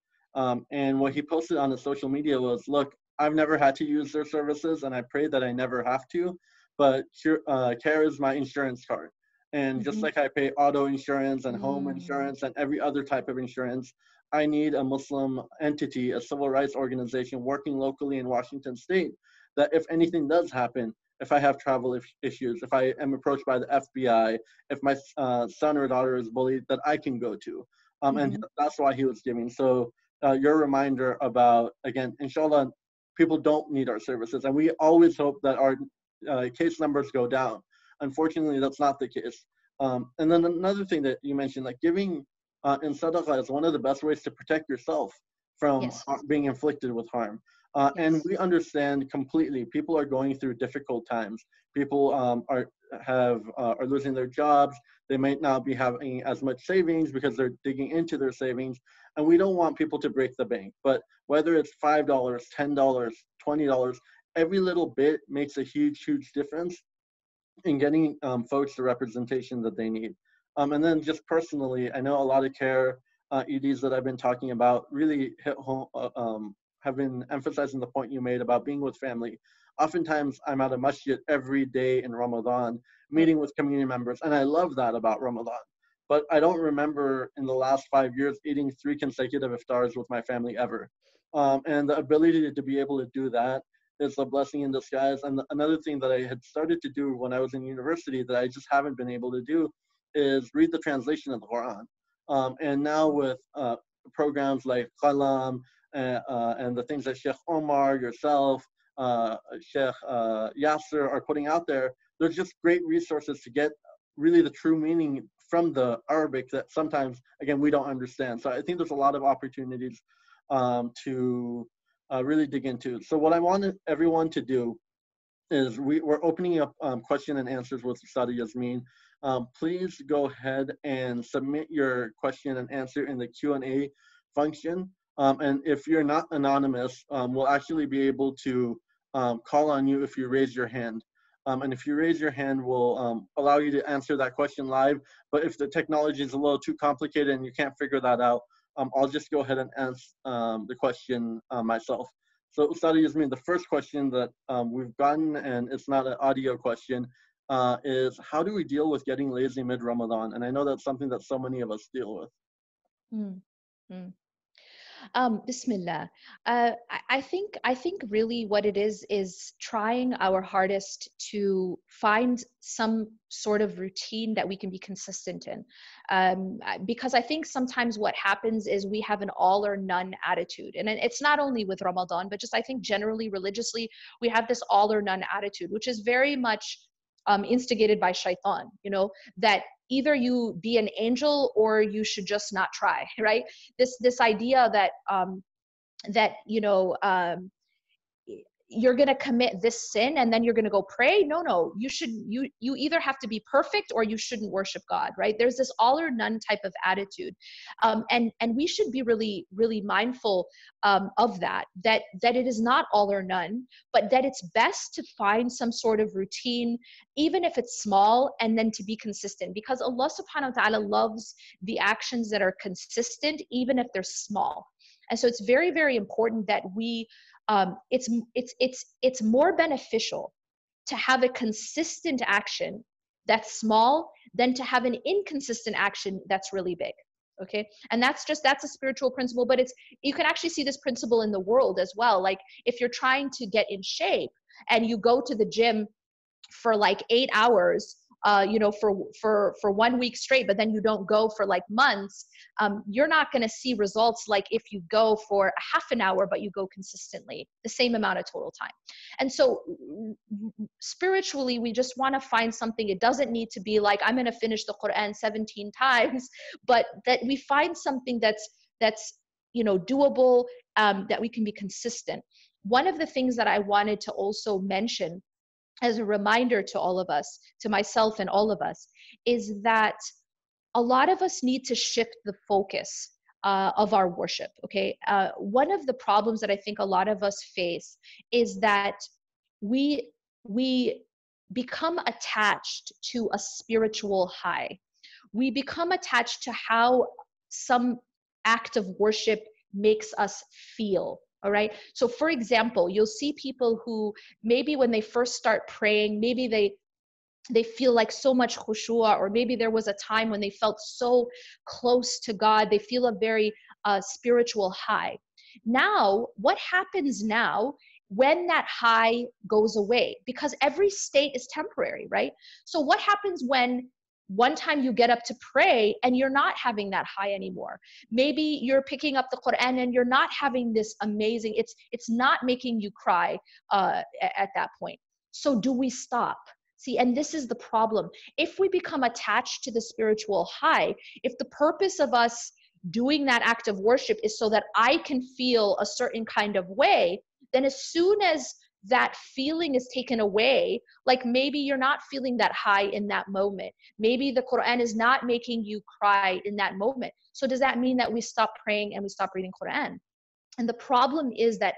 And what he posted on his social media was, look, I've never had to use their services, and I pray that I never have to, but CAIR is my insurance card. And just like I pay auto insurance and home insurance and every other type of insurance, I need a Muslim entity, a civil rights organization working locally in Washington State, that if anything does happen, if I have travel issues, if I am approached by the FBI, if my son or daughter is bullied, that I can go to. And that's why he was giving. So your reminder about, again, inshallah, people don't need our services. And we always hope that our case numbers go down. Unfortunately, that's not the case. And then another thing that you mentioned, like giving in sadaqah is one of the best ways to protect yourself from being inflicted with harm. And we understand completely, people are going through difficult times. People are losing their jobs. They might not be having as much savings because they're digging into their savings. And we don't want people to break the bank. But whether it's $5, $10, $20, every little bit makes a huge difference in getting folks the representation that they need. And then just personally, I know a lot of CAIR EDs that I've been talking about really hit home, have been emphasizing the point you made about being with family. Oftentimes, I'm at a masjid every day in Ramadan, meeting with community members, and I love that about Ramadan. But I don't remember in the last 5 years eating 3 consecutive iftars with my family ever. And the ability to be able to do that is a blessing in disguise. And another thing that I had started to do when I was in university that I just haven't been able to do is read the translation of the Quran. And now with programs like Qalam and the things that Sheikh Omar, yourself, Sheikh Yasser are putting out there, there's just great resources to get really the true meaning from the Arabic that sometimes, again, we don't understand. So I think there's a lot of opportunities to really dig into. So what I want everyone to do is we're opening up question and answers with Ustada Yasmin. Please go ahead and submit your question and answer in the Q&A function. And if you're not anonymous, we'll actually be able to call on you if you raise your hand. And if you raise your hand, we'll allow you to answer that question live. But if the technology is a little too complicated and you can't figure that out, I'll just go ahead and answer the question myself. So Ustad Yasmin, the first question that we've gotten, and it's not an audio question, is how do we deal with getting lazy mid-Ramadan? And I know that's something that so many of us deal with. Bismillah. I think really what it is trying our hardest to find some sort of routine that we can be consistent in. Because I think sometimes what happens is we have an all or none attitude. And it's not only with Ramadan, but just I think generally religiously, we have this all or none attitude, which is very much instigated by shaitan, that either you be an angel or you should just not try, right? This idea that you're going to commit this sin and then you're going to go pray. No, you either have to be perfect or you shouldn't worship God, right? There's this all or none type of attitude. And we should be really, really mindful of that it is not all or none, but that it's best to find some sort of routine, even if it's small, and then to be consistent, because Allah subhanahu wa ta'ala loves the actions that are consistent, even if they're small. And so it's very, very important that we it's more beneficial to have a consistent action that's small than to have an inconsistent action that's really big. Okay. And that's a spiritual principle, but you can actually see this principle in the world as well. Like if you're trying to get in shape and you go to the gym for like 8 hours, for 1 week straight, but then you don't go for like months, you're not going to see results like if you go for a half an hour, but you go consistently the same amount of total time. And so spiritually, we just want to find something. It doesn't need to be like, I'm going to finish the Quran 17 times, but that we find something that's doable, that we can be consistent. One of the things that I wanted to also mention as a reminder to all of us, to myself and all of us, is that a lot of us need to shift the focus of our worship, okay? One of the problems that I think a lot of us face is that we become attached to a spiritual high. We become attached to how some act of worship makes us feel. All right. So for example, you'll see people who maybe when they first start praying, maybe they feel like so much khushu'ah, or maybe there was a time when they felt so close to God. They feel a very spiritual high. Now, what happens now when that high goes away? Because every state is temporary, right? So what happens when one time you get up to pray and you're not having that high anymore? Maybe you're picking up the Quran and you're not having this amazing, it's not making you cry at that point. So do we stop? See, and this is the problem. If we become attached to the spiritual high, if the purpose of us doing that act of worship is so that I can feel a certain kind of way, then as soon as that feeling is taken away, like maybe you're not feeling that high in that moment. Maybe the Quran is not making you cry in that moment. So does that mean that we stop praying and we stop reading Quran? And the problem is that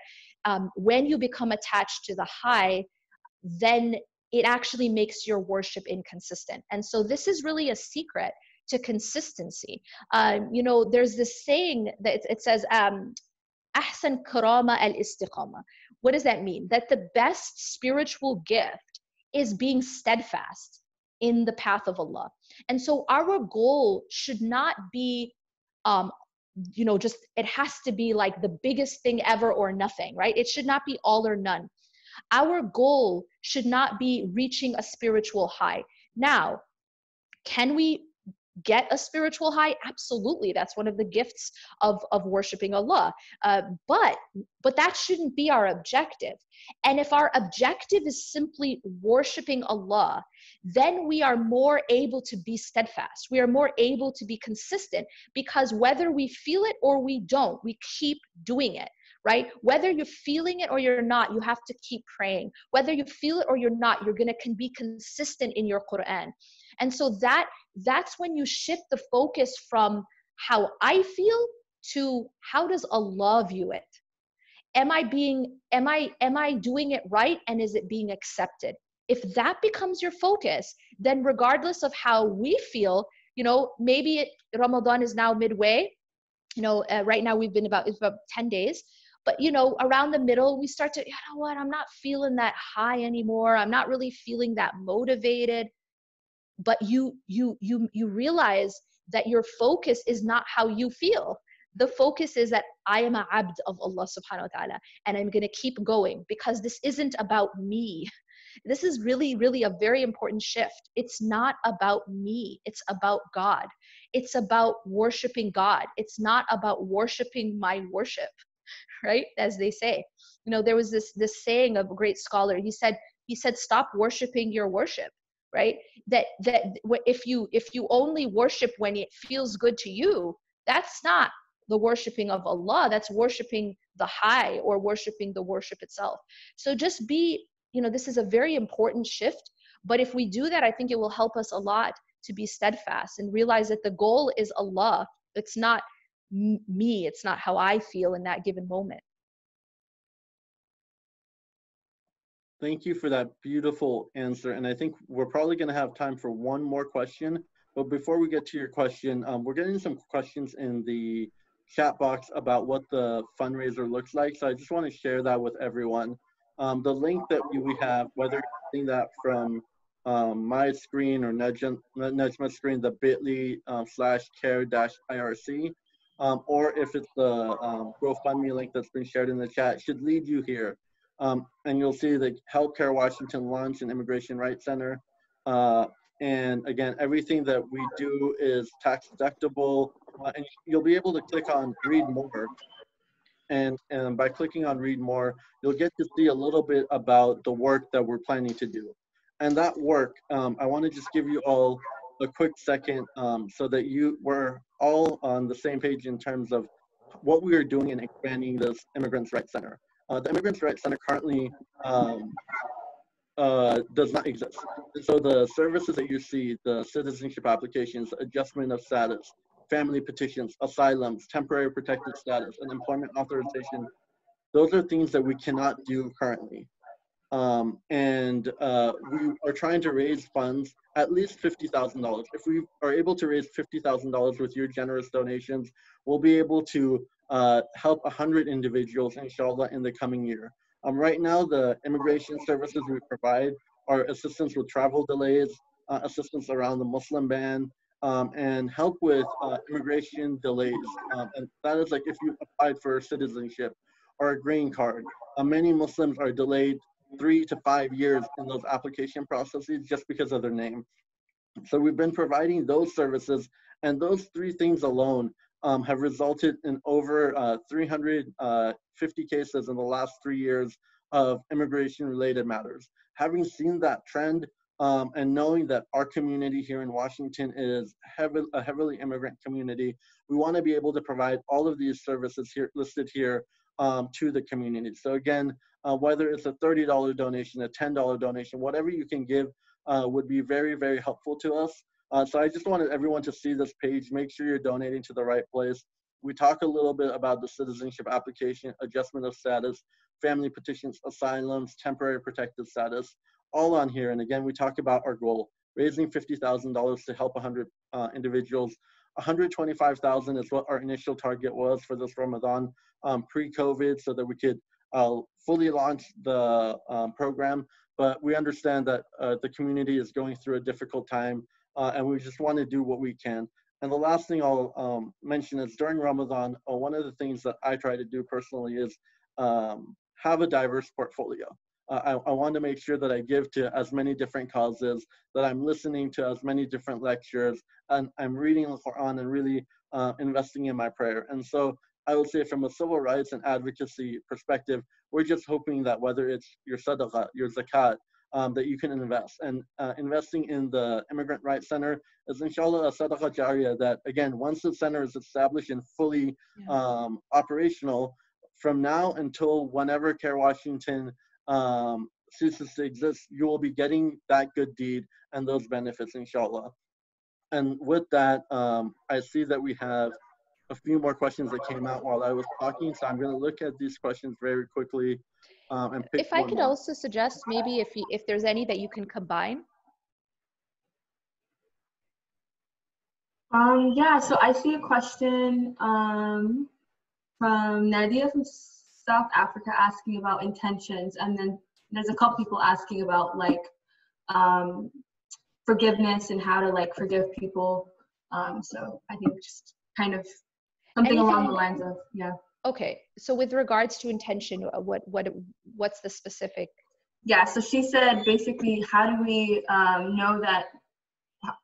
when you become attached to the high, then it actually makes your worship inconsistent. And so this is really a secret to consistency. There's this saying that it says, Ahsan karama al-istiqama. What does that mean? That the best spiritual gift is being steadfast in the path of Allah. And so our goal should not be, just, it has to be like the biggest thing ever or nothing, right? It should not be all or none. Our goal should not be reaching a spiritual high. Now, can we get a spiritual high? Absolutely. That's one of the gifts of worshiping Allah. But that shouldn't be our objective. And if our objective is simply worshiping Allah, then we are more able to be steadfast. We are more able to be consistent, because whether we feel it or we don't, we keep doing it. Right? Whether you're feeling it or you're not, you have to keep praying. Whether you feel it or you're not, you're can be consistent in your Quran. And so that's when you shift the focus from how I feel to how does Allah view it? Am I doing it right, and is it being accepted? If that becomes your focus, then regardless of how we feel, maybe Ramadan is now midway. Right now it's about 10 days. But, you know, around the middle, we start to, you know what, I'm not feeling that high anymore. I'm not really feeling that motivated. But you realize that your focus is not how you feel. The focus is that I am a abd of Allah subhanahu wa ta'ala, and I'm going to keep going because this isn't about me. This is really, really a very important shift. It's not about me. It's about God. It's about worshiping God. It's not about worshiping my worship, right? As they say. You know, there was this saying of a great scholar. He said, stop worshiping your worship, right? That if you only worship when it feels good to you, that's not the worshiping of Allah. That's worshiping the high, or worshiping the worship itself. So just be, you know, this is a very important shift. But if we do that, I think it will help us a lot to be steadfast and realize that the goal is Allah. It's not me. It's not how I feel in that given moment. Thank you for that beautiful answer. And I think we're probably going to have time for one more question. But before we get to your question, we're getting some questions in the chat box about what the fundraiser looks like. So I just want to share that with everyone. The link that we have, whether you're seeing that from my screen or Nejma's screen, the bit.ly/CAIR-IRC, or if it's the GoFundMe link that's been shared in the chat, should lead you here. And you'll see the Help Kerr Washington Launch and Immigration Rights Center. And again, everything that we do is tax deductible. And you'll be able to click on Read More. And by clicking on Read More, you'll get to see a little bit about the work that we're planning to do. And that work, I want to just give you all a quick second so that we're all on the same page in terms of what we are doing in expanding this Immigrants Rights Center. The Immigrants Rights Center currently does not exist. So the services that you see, the citizenship applications, adjustment of status, family petitions, asylums, temporary protected status, and employment authorization, those are things that we cannot do currently. We are trying to raise funds, at least $50,000. If we are able to raise $50,000 with your generous donations, we'll be able to help 100 individuals, inshallah, in the coming year. Right now, the immigration services we provide are assistance with travel delays, assistance around the Muslim ban, and help with immigration delays. And that is like if you applied for citizenship or a green card. Many Muslims are delayed 3 to 5 years in those application processes just because of their name. So we've been providing those services, and those three things alone have resulted in over 350 cases in the last 3 years of immigration-related matters. Having seen that trend and knowing that our community here in Washington is a heavily immigrant community, we want to be able to provide all of these services here listed here to the community. So again, whether it's a $30 donation, a $10 donation, whatever you can give would be very, very helpful to us. So I just wanted everyone to see this page. Make sure you're donating to the right place. We talk a little bit about the citizenship application, adjustment of status, family petitions, asylums, temporary protected status, all on here. And again, we talk about our goal, raising $50,000 to help 100 individuals. 125,000 is what our initial target was for this Ramadan pre-COVID, so that we could fully launch the program. But we understand that the community is going through a difficult time, and we just want to do what we can. And the last thing I'll mention is during Ramadan, one of the things that I try to do personally is have a diverse portfolio. I want to make sure that I give to as many different causes, that I'm listening to as many different lectures, and I'm reading the Quran and really investing in my prayer. And so I would say from a civil rights and advocacy perspective, we're just hoping that whether it's your sadaqah, your zakat, that you can invest. And investing in the Immigrant Rights Center is inshallah a sadaqah jariyah that, again, once the center is established and fully operational, from now until whenever CAIR Washington ceases to exist, you will be getting that good deed and those benefits, inshallah. And with that, I see that we have a few more questions that came out while I was talking, so I'm going to look at these questions very quickly and pick If I one could more. also suggest maybe if there's any that you can combine. Yeah, so I see a question from Nadia from South Africa asking about intentions, and then there's a couple people asking about like forgiveness and how to like forgive people. So I think just kind of something along the lines of, yeah. Okay, so with regards to intention, what's the specific? Yeah, so she said basically, how do we know that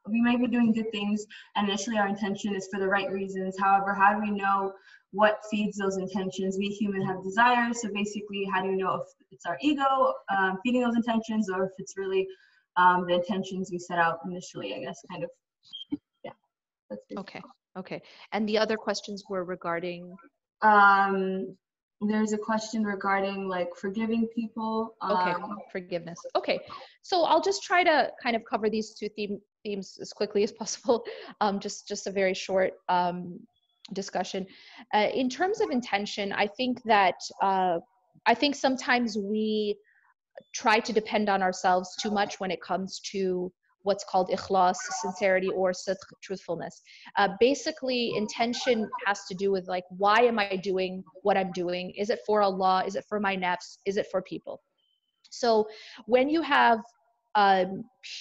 we may be doing good things and initially our intention is for the right reasons. However, how do we know what feeds those intentions? We humans have desires, so basically, how do we know if it's our ego feeding those intentions, or if it's really the intentions we set out initially, I guess, kind of. Yeah. That's Okay. And the other questions were regarding? There's a question regarding like forgiving people. Okay, forgiveness. Okay, so I'll just try to kind of cover these two themes as quickly as possible. Just a very short discussion. In terms of intention, I think that sometimes we try to depend on ourselves too much when it comes to what's called ikhlas, sincerity, or sidq, truthfulness. Basically, intention has to do with like, why am I doing what I'm doing? Is it for Allah? Is it for my nafs? Is it for people? So when you have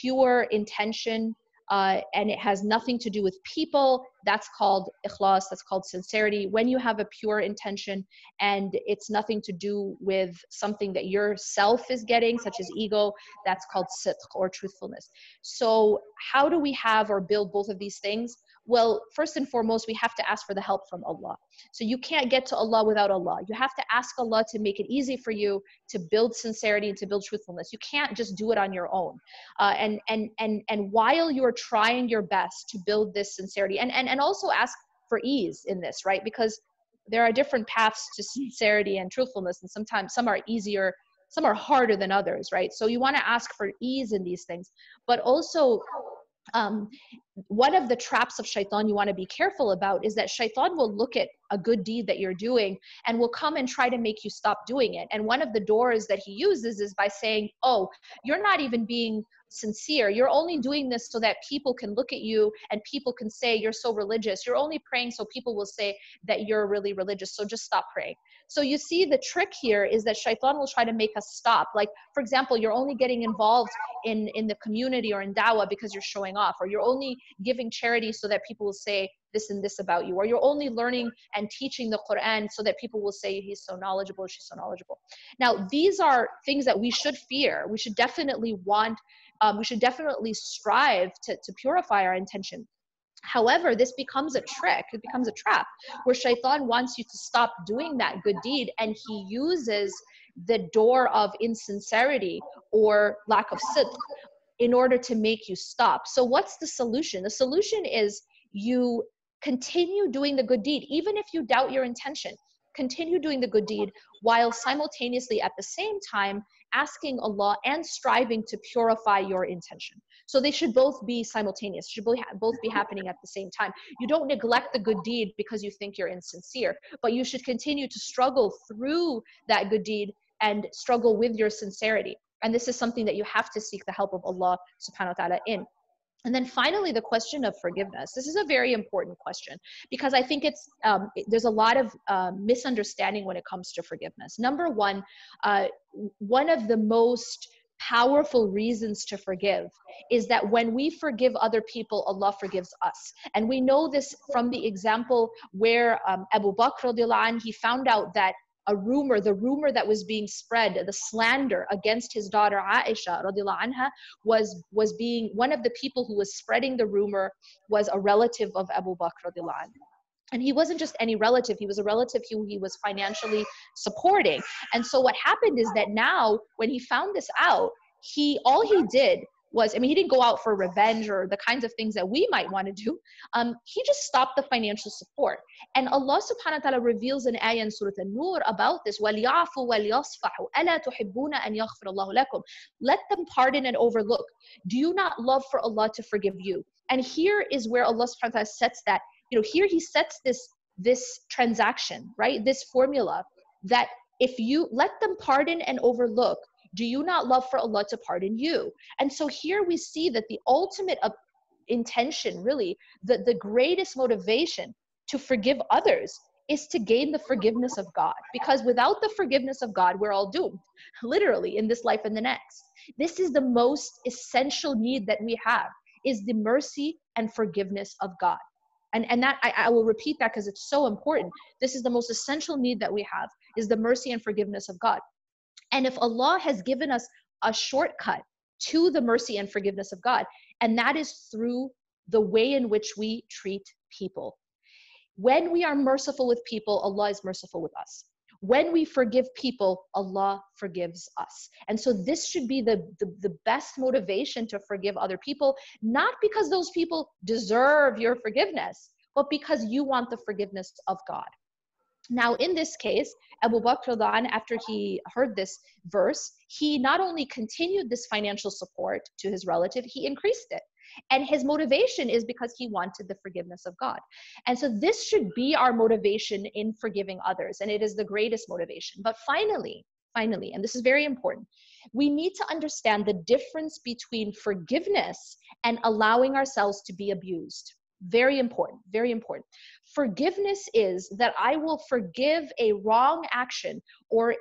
pure intention and it has nothing to do with people, that's called ikhlas, that's called sincerity. When you have a pure intention and it's nothing to do with something that yourself is getting, such as ego, that's called sidq, or truthfulness. So how do we have or build both of these things? Well, first and foremost, we have to ask for the help from Allah. So you can't get to Allah without Allah. You have to ask Allah to make it easy for you to build sincerity and to build truthfulness. You can't just do it on your own. And while you're trying your best to build this sincerity, and also ask for ease in this, right? Because there are different paths to sincerity and truthfulness, and sometimes some are easier, some are harder than others, right? So you want to ask for ease in these things, but also one of the traps of shaitan you want to be careful about is that shaitan will look at a good deed that you're doing and will come and try to make you stop doing it. And one of the doors that he uses is by saying, oh, you're not even being sincere. You're only doing this so that people can look at you and people can say you're so religious. You're only praying so people will say that you're really religious. So just stop praying. So you see, the trick here is that shaitan will try to make us stop. Like, for example, you're only getting involved in the community or in dawah because you're showing off, or you're only giving charity so that people will say this and this about you, or you're only learning and teaching the Quran so that people will say he's so knowledgeable, she's so knowledgeable. Now, these are things that we should fear. We should definitely we should definitely strive to purify our intention. However, this becomes a trick, it becomes a trap where shaitan wants you to stop doing that good deed, and he uses the door of insincerity or lack of sidq in order to make you stop. So what's the solution? The solution is you continue doing the good deed, even if you doubt your intention. Continue doing the good deed while simultaneously at the same time asking Allah and striving to purify your intention. So they should both be simultaneous, should both be happening at the same time. You don't neglect the good deed because you think you're insincere, but you should continue to struggle through that good deed and struggle with your sincerity. And this is something that you have to seek the help of Allah subhanahu wa ta'ala in. And then finally, the question of forgiveness. This is a very important question because I think there's a lot of misunderstanding when it comes to forgiveness. Number one, one of the most powerful reasons to forgive is that when we forgive other people, Allah forgives us. And we know this from the example where Abu Bakr radiallahu anh, he found out that the rumor that was being spread, the slander against his daughter Aisha radiallahu anha was being, one of the people who was spreading the rumor was a relative of Abu Bakr radiallahu anhu. And he wasn't just any relative, he was a relative who he was financially supporting. And so what happened is that now when he found this out, all he did was, he didn't go out for revenge or the kinds of things that we might want to do. He just stopped the financial support. And Allah subhanahu wa ta'ala reveals an ayah in Surah An-Nur about this. وَلْيَعْفُوا وَلْيَصْفَحُوا أَلَا تُحِبُّونَ أَنْ يَغْفِرَ اللَّهُ لَكُمْ. Let them pardon and overlook. Do you not love for Allah to forgive you? And here is where Allah subhanahu wa ta'ala sets that, here he sets this transaction, right? This formula that if you let them pardon and overlook, do you not love for Allah to pardon you? And so here we see that the ultimate intention, really, the greatest motivation to forgive others is to gain the forgiveness of God. Because without the forgiveness of God, we're all doomed, literally, in this life and the next. This is the most essential need that we have, is the mercy and forgiveness of God. And that, I will repeat that because it's so important. This is the most essential need that we have, is the mercy and forgiveness of God. And if Allah has given us a shortcut to the mercy and forgiveness of God, and that is through the way in which we treat people. When we are merciful with people, Allah is merciful with us. When we forgive people, Allah forgives us. And so this should be the best motivation to forgive other people, not because those people deserve your forgiveness, but because you want the forgiveness of God. Now, in this case, Abu Bakr, after he heard this verse, he not only continued this financial support to his relative, he increased it. And his motivation is because he wanted the forgiveness of God. And so this should be our motivation in forgiving others. And it is the greatest motivation. But finally, and this is very important, we need to understand the difference between forgiveness and allowing ourselves to be abused. Very important, very important. Forgiveness is that I will forgive a wrong action or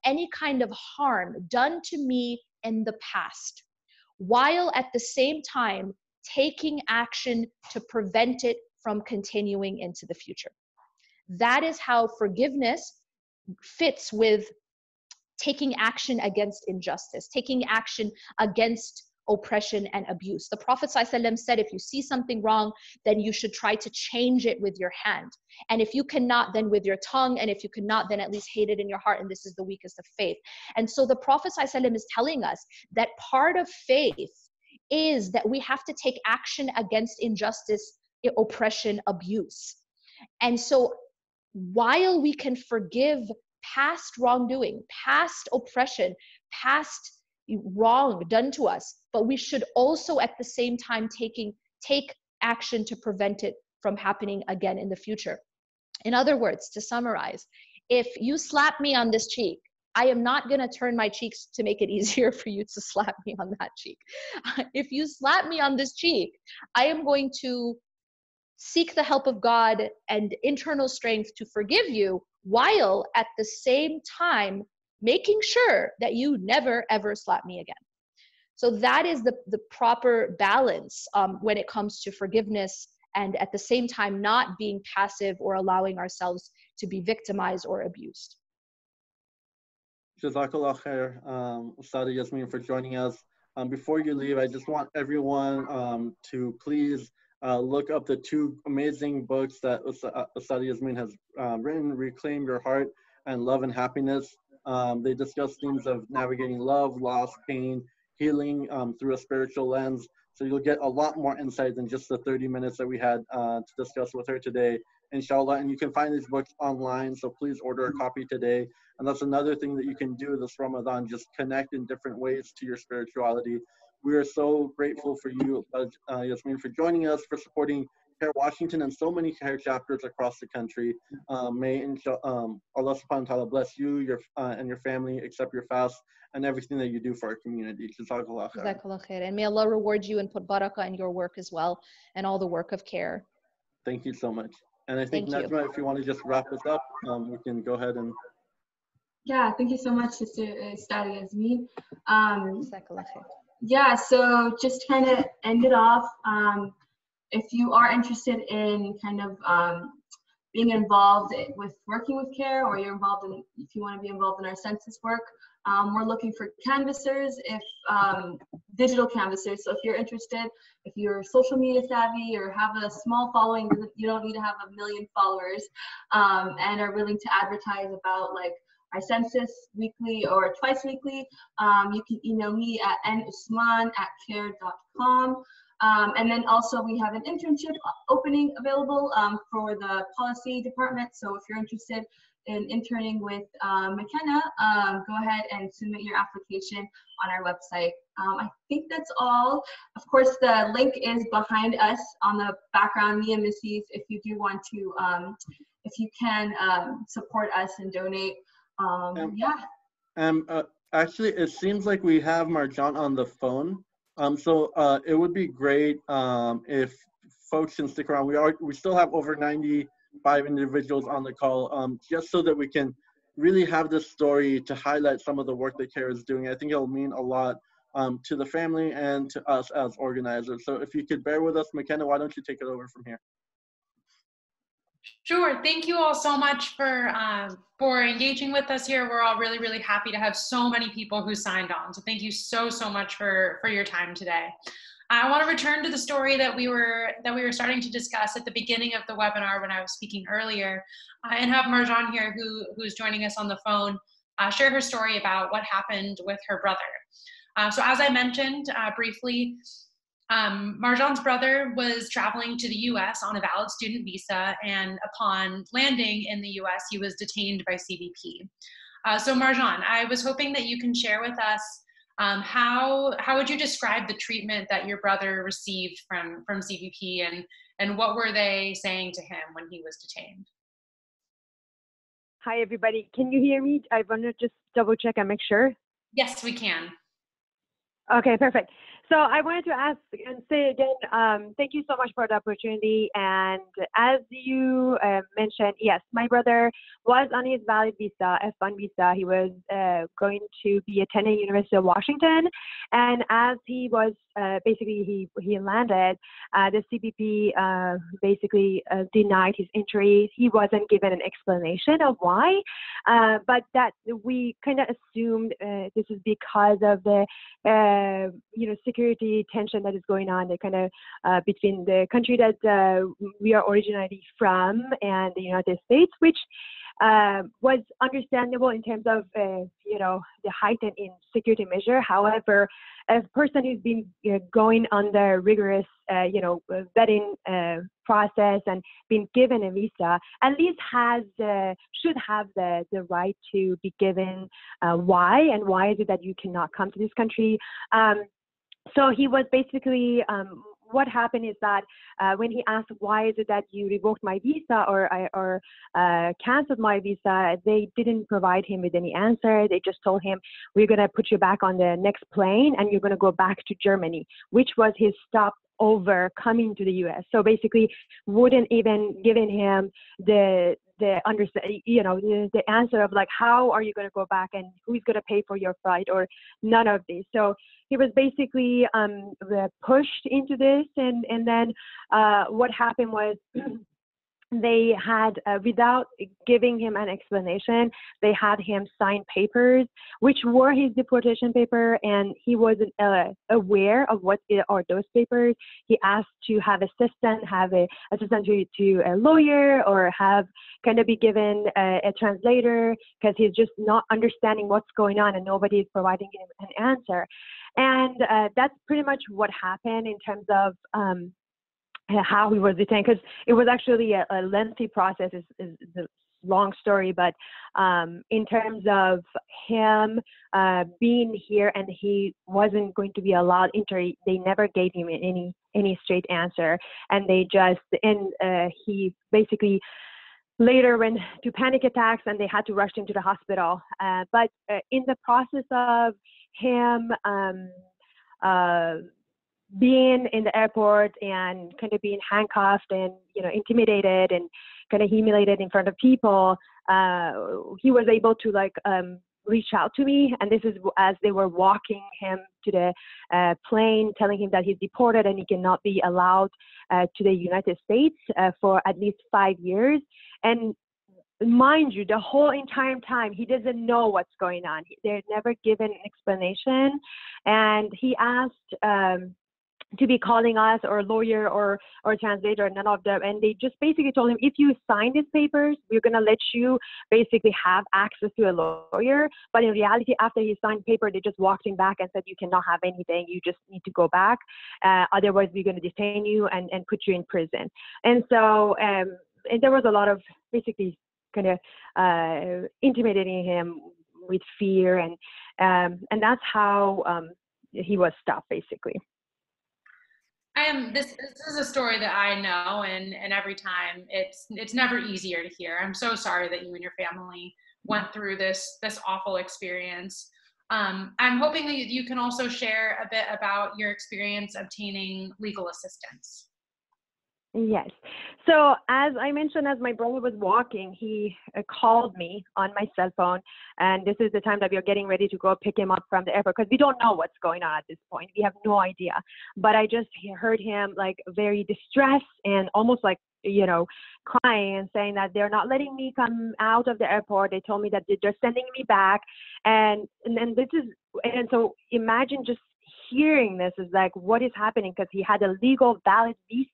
any kind of harm done to me in the past, while at the same time taking action to prevent it from continuing into the future. That is how forgiveness fits with taking action against injustice, taking action against oppression and abuse. The Prophet ﷺ said, if you see something wrong, then you should try to change it with your hand. And if you cannot, then with your tongue. And if you cannot, then at least hate it in your heart. And this is the weakest of faith. And so the Prophet ﷺ is telling us that part of faith is that we have to take action against injustice, oppression, abuse. And so while we can forgive past wrongdoing, past oppression, past wrong done to us, but we should also at the same time take action to prevent it from happening again in the future. In other words, to summarize, if you slap me on this cheek, I am not going to turn my cheeks to make it easier for you to slap me on that cheek. If you slap me on this cheek, I am going to seek the help of God and internal strength to forgive you, while at the same time making sure that you never ever slap me again. So that is the proper balance when it comes to forgiveness, and at the same time not being passive or allowing ourselves to be victimized or abused. Jazakallah khair, Ustadha Yasmin, for joining us. Before you leave, I just want everyone to please look up the two amazing books that Ustadha Yasmin has written, Reclaim Your Heart and Love and Happiness. They discuss themes of navigating love, loss, pain, healing through a spiritual lens. So you'll get a lot more insight than just the 30 minutes that we had to discuss with her today, inshallah. And you can find these books online, so please order a copy today. And that's another thing that you can do this Ramadan, just connect in different ways to your spirituality. We are so grateful for you, Yasmin, for joining us, for supporting CAIR Washington and so many CAIR chapters across the country. May Allah subhanahu wa ta'ala bless you and your family, accept your fast, and everything that you do for our community. Jazakallah khair. Jazakallah khair. And may Allah reward you and put barakah in your work as well, and all the work of CAIR. Thank you so much. And I think, Najma, if you want to just wrap us up, we can go ahead and... Yeah, thank you so much, Sister Ustadha Yasmin. Jazakallah khair. Yeah, so just kind of end it off. If you are interested in kind of being involved with working with CAIR, or you're involved in, if you want to be involved in our census work, we're looking for canvassers, digital canvassers. So if you're interested, if you're social media savvy or have a small following, you don't need to have 1 million followers, and are willing to advertise about like our census weekly or twice weekly, you can email me at nusman@cair.com. And then also we have an internship opening available for the policy department. So if you're interested in interning with McKenna, go ahead and submit your application on our website. I think that's all. Of course, the link is behind us on the background, me and Missy's, if you do want to, if you can support us and donate. Actually, it seems like we have Marjan on the phone. So it would be great if folks can stick around. We still have over 90 5 individuals on the call, just so that we can really have this story to highlight some of the work that CAIR is doing. I think it'll mean a lot to the family and to us as organizers. So if you could bear with us, McKenna, why don't you take it over from here? Sure. Thank you all so much for engaging with us here. We're all really, really happy to have so many people who signed on. So thank you so much for your time today. I want to return to the story that we were starting to discuss at the beginning of the webinar when I was speaking earlier, and have Marjan here, who's joining us on the phone, share her story about what happened with her brother. So as I mentioned briefly, Marjan's brother was traveling to the US on a valid student visa, and upon landing in the US, he was detained by CBP. So Marjan, I was hoping that you can share with us how would you describe the treatment that your brother received from CBP, and what were they saying to him when he was detained? Hi, everybody. Can you hear me? I want to just double check and make sure. Yes, we can. Okay, perfect. So I wanted to ask and say again, thank you so much for the opportunity. And as you mentioned, yes, my brother was on his valid visa, F1 visa. He was going to be attending University of Washington. And as he was basically, he landed, the CBP basically denied his entry. He wasn't given an explanation of why, but that we kind of assumed this is because of the security tension that is going on, the kind of between the country that we are originally from and the United States, which was understandable in terms of the heightened in security measure. However, a person who's been going under rigorous vetting process and been given a visa at least should have the right to be given why is it that you cannot come to this country. So he was basically, what happened is that when he asked, why is it that you revoked my visa or canceled my visa, they didn't provide him with any answer. They just told him, we're going to put you back on the next plane and you're going to go back to Germany, which was his stop over coming to the US. So basically wouldn't even giving him the answer of like, how are you going to go back and who's going to pay for your flight, or none of this. So he was basically pushed into this, and then what happened was they had, without giving him an explanation, they had him sign papers, which were his deportation paper, and he wasn't aware of what are those papers. He asked to have assistant to a lawyer, or have kind of be given a translator, because he's just not understanding what's going on and nobody is providing him an answer. And that's pretty much what happened in terms of how he was detained, because it was actually a lengthy process. Is a long story, but in terms of him being here and he wasn't going to be allowed entry, they never gave him any straight answer, and he basically later went to panic attacks and they had to rush him to the hospital. But in the process of him being in the airport and kind of being handcuffed and intimidated and kind of humiliated in front of people, he was able to reach out to me, and this is as they were walking him to the plane, telling him that he's deported and he cannot be allowed to the United States for at least 5 years. And mind you, the whole entire time he doesn't know what's going on. They're never given an explanation, and he asked to be calling us or a lawyer or translator, none of them. And they just basically told him, if you sign these papers, we're going to let you basically have access to a lawyer. But in reality, after he signed paper, they just walked him back and said, you cannot have anything. You just need to go back. Otherwise, we're going to detain you and put you in prison. And so and there was a lot of basically kind of intimidating him with fear. And that's how he was stopped, basically. This is a story that I know, and every time it's never easier to hear. I'm so sorry that you and your family went through this awful experience. I'm hoping that you can also share a bit about your experience obtaining legal assistance. Yes. So as I mentioned, as my brother was walking, he called me on my cell phone, and this is the time that we are getting ready to go pick him up from the airport because we don't know what's going on at this point. We have no idea. But I just heard him like very distressed and almost like, you know, crying and saying that they're not letting me come out of the airport. They told me that they're sending me back. And this is, and so imagine just hearing this is like, what is happening? Because he had a legal valid visa.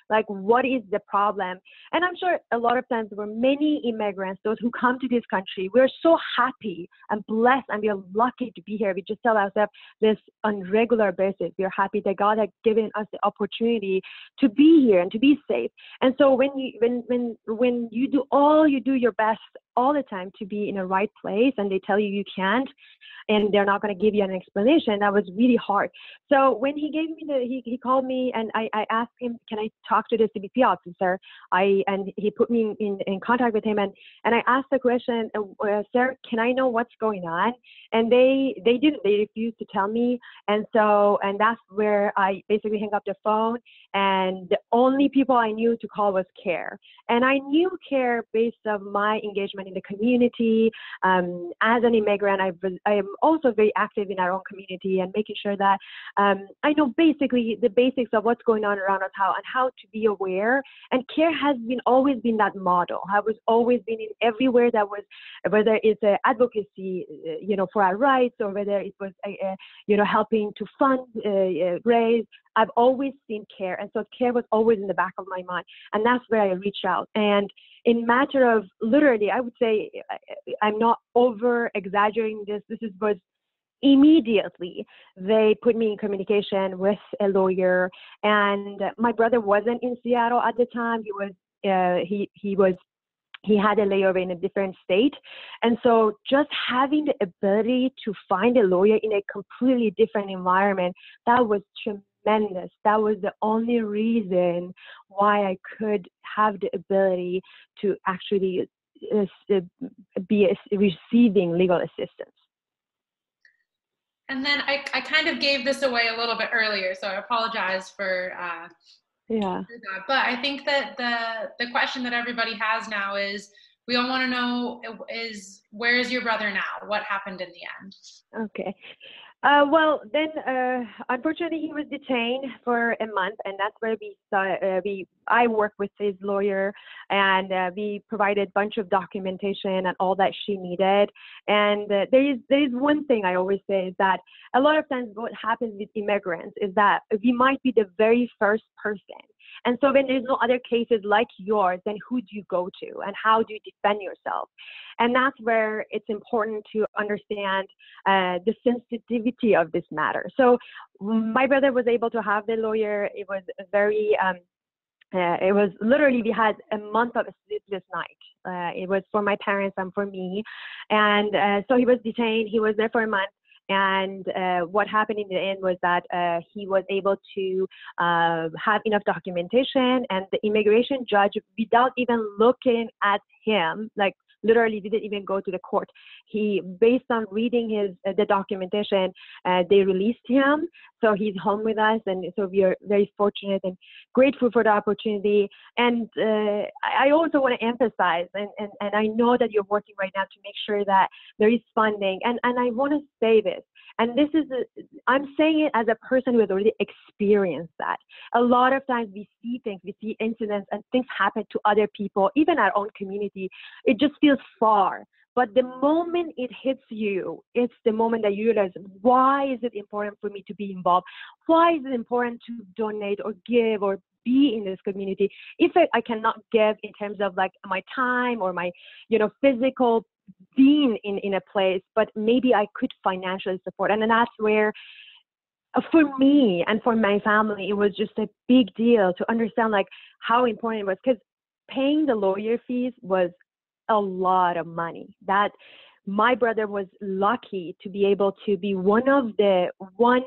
Like, what is the problem? And I'm sure a lot of times for many immigrants, those who come to this country, we're so happy and blessed and we're lucky to be here. We just tell ourselves this on regular basis. We're happy that God has given us the opportunity to be here and to be safe. And so when you do your best all the time to be in a right place and they tell you can't, and they're not going to give you an explanation, that was really hard. So when he gave me he called me and I asked him, can I talk to the CBP officer? And he put me in contact with him and I asked the question, sir, can I know what's going on? And they didn't, they refused to tell me. And that's where I basically hung up the phone, and the only people I knew to call was CAIR. And I knew CAIR based on my engagement in the community. As an immigrant, I am also very active in our own community and making sure that I know basically the basics of what's going on around us, how to be aware. And CAIR has always been that model. I was always been in everywhere that was, whether it's advocacy, for our rights, or whether it was, helping to fund, raise. I've always seen CAIR, and so CAIR was always in the back of my mind, and that's where I reached out. And in matter of literally, I would say, I'm not over exaggerating this. Was immediately they put me in communication with a lawyer, and my brother wasn't in Seattle at the time. He had a layover in a different state. And so just having the ability to find a lawyer in a completely different environment, that was tremendous. That was the only reason why I could have the ability to actually be receiving legal assistance. And then I kind of gave this away a little bit earlier, so I apologize for that. But I think that the question that everybody has now is, we all want to know is, where is your brother now? What happened in the end? Okay. Well, then, unfortunately, he was detained for a month, and that's where I worked with his lawyer, and we provided a bunch of documentation and all that she needed. And there is one thing I always say, is that a lot of times what happens with immigrants is that we might be the very first person. And so when there's no other cases like yours, then who do you go to and how do you defend yourself? And that's where it's important to understand the sensitivity of this matter. So my brother was able to have the lawyer. It was very, it was literally, we had a month of a sleepless night. It was for my parents and for me. And so he was detained. He was there for a month. And what happened in the end was that he was able to have enough documentation, and the immigration judge, without even looking at him, like literally didn't even go to the court. He, based on reading the documentation, they released him. So he's home with us, and so we are very fortunate and grateful for the opportunity. And I also want to emphasize, and I know that you're working right now to make sure that there is funding. And I want to say this, and this is, I'm saying it as a person who has already experienced that. A lot of times we see things, we see incidents, and things happen to other people, even our own community. It just feels far. But the moment it hits you, it's the moment that you realize, why is it important for me to be involved? Why is it important to donate or give or be in this community? If I cannot give in terms of like my time or my, physical being in a place, but maybe I could financially support. And then that's where, for me and for my family, it was just a big deal to understand like how important it was, because paying the lawyer fees was a lot of money. That my brother was lucky to be able to be one of the 1%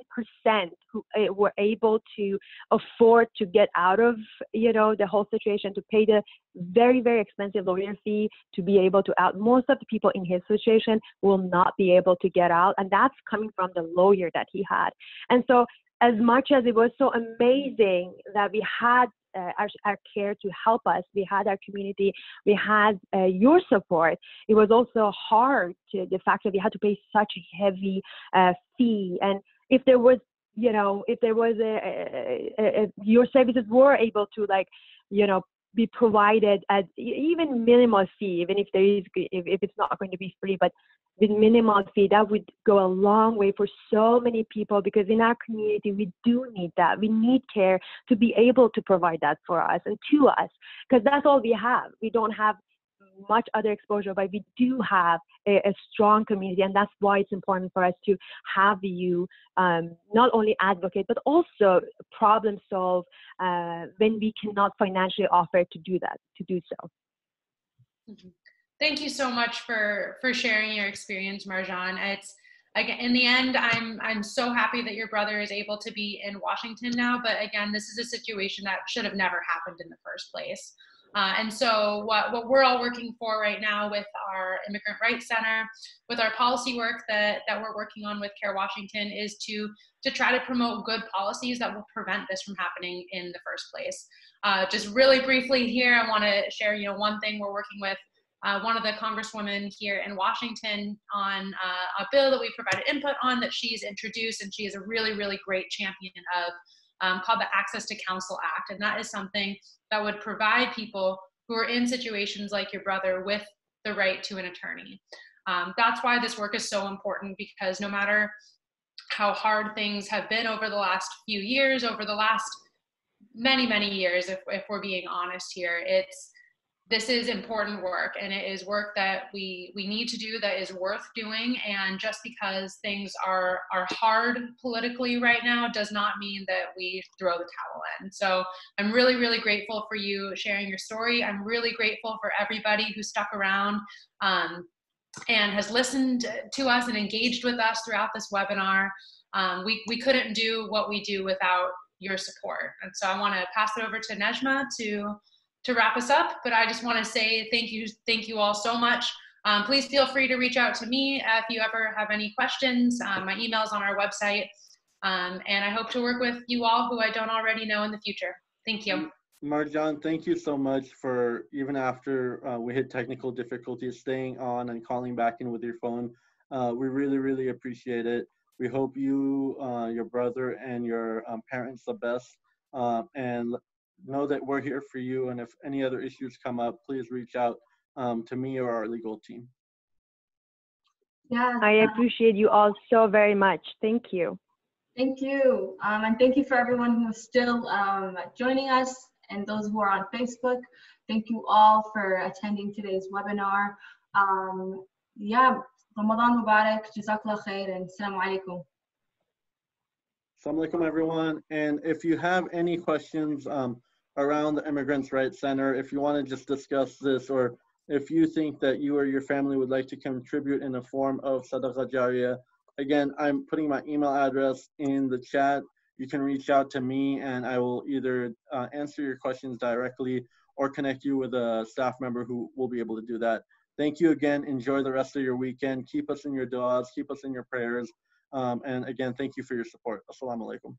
who were able to afford to get out of, the whole situation, to pay the very, very expensive lawyer fee to be able to out. Most of the people in his situation will not be able to get out. And that's coming from the lawyer that he had. And so as much as it was so amazing that we had our CAIR to help us, we had our community, we had your support, it was also hard to the fact that we had to pay such a heavy fee. And if there was, if there was your services were able to, like, be provided at even minimal fee, even if there is, if it's not going to be free, but with minimal fee, that would go a long way for so many people, because in our community, we do need that. We need CAIR to be able to provide that for us and to us, because that's all we have. We don't have much other exposure, but we do have a strong community, and that's why it's important for us to have you not only advocate, but also problem solve when we cannot financially offer to do so. Mm-hmm. Thank you so much for sharing your experience, Marjan. It's, again, in the end, I'm so happy that your brother is able to be in Washington now. But again, this is a situation that should have never happened in the first place. And so what we're all working for right now with our Immigrant Rights Center, with our policy work that we're working on with CAIR Washington, is to try to promote good policies that will prevent this from happening in the first place. Just really briefly here, I want to share, one thing we're working with one of the congresswomen here in Washington on a bill that we provided input on that she's introduced, and she is a really, really great champion of, called the Access to Counsel Act. And that is something that would provide people who are in situations like your brother with the right to an attorney. That's why this work is so important, because no matter how hard things have been over the last few years, over the last many, many years, if we're being honest here, this is important work, and it is work that we need to do, that is worth doing. And just because things are hard politically right now does not mean that we throw the towel in. So I'm really, really grateful for you sharing your story. I'm really grateful for everybody who stuck around and has listened to us and engaged with us throughout this webinar. We couldn't do what we do without your support. And so I want to pass it over to Nejma to wrap us up, but I just want to say thank you all so much. Please feel free to reach out to me if you ever have any questions. My email is on our website, and I hope to work with you all who I don't already know in the future. Thank you. Marjan, thank you so much for, even after we hit technical difficulties, staying on and calling back in with your phone. We really, really appreciate it. We hope you, your brother, and your parents the best, and know that we're here for you. And if any other issues come up, please reach out to me or our legal team. Yeah, I appreciate you all so very much. Thank you. Thank you. And thank you for everyone who is still joining us, and those who are on Facebook. Thank you all for attending today's webinar. Yeah, Ramadan Mubarak, Jazakallah khair, and Assalamu alaikum. Assalamu alaikum, everyone. And if you have any questions around the Immigrants' Rights Center, if you want to just discuss this, or if you think that you or your family would like to contribute in a form of Sadaqah Jariyah, again, I'm putting my email address in the chat. You can reach out to me, and I will either answer your questions directly or connect you with a staff member who will be able to do that. Thank you again. Enjoy the rest of your weekend. Keep us in your du'as, keep us in your prayers. And again, thank you for your support. Assalamu alaikum.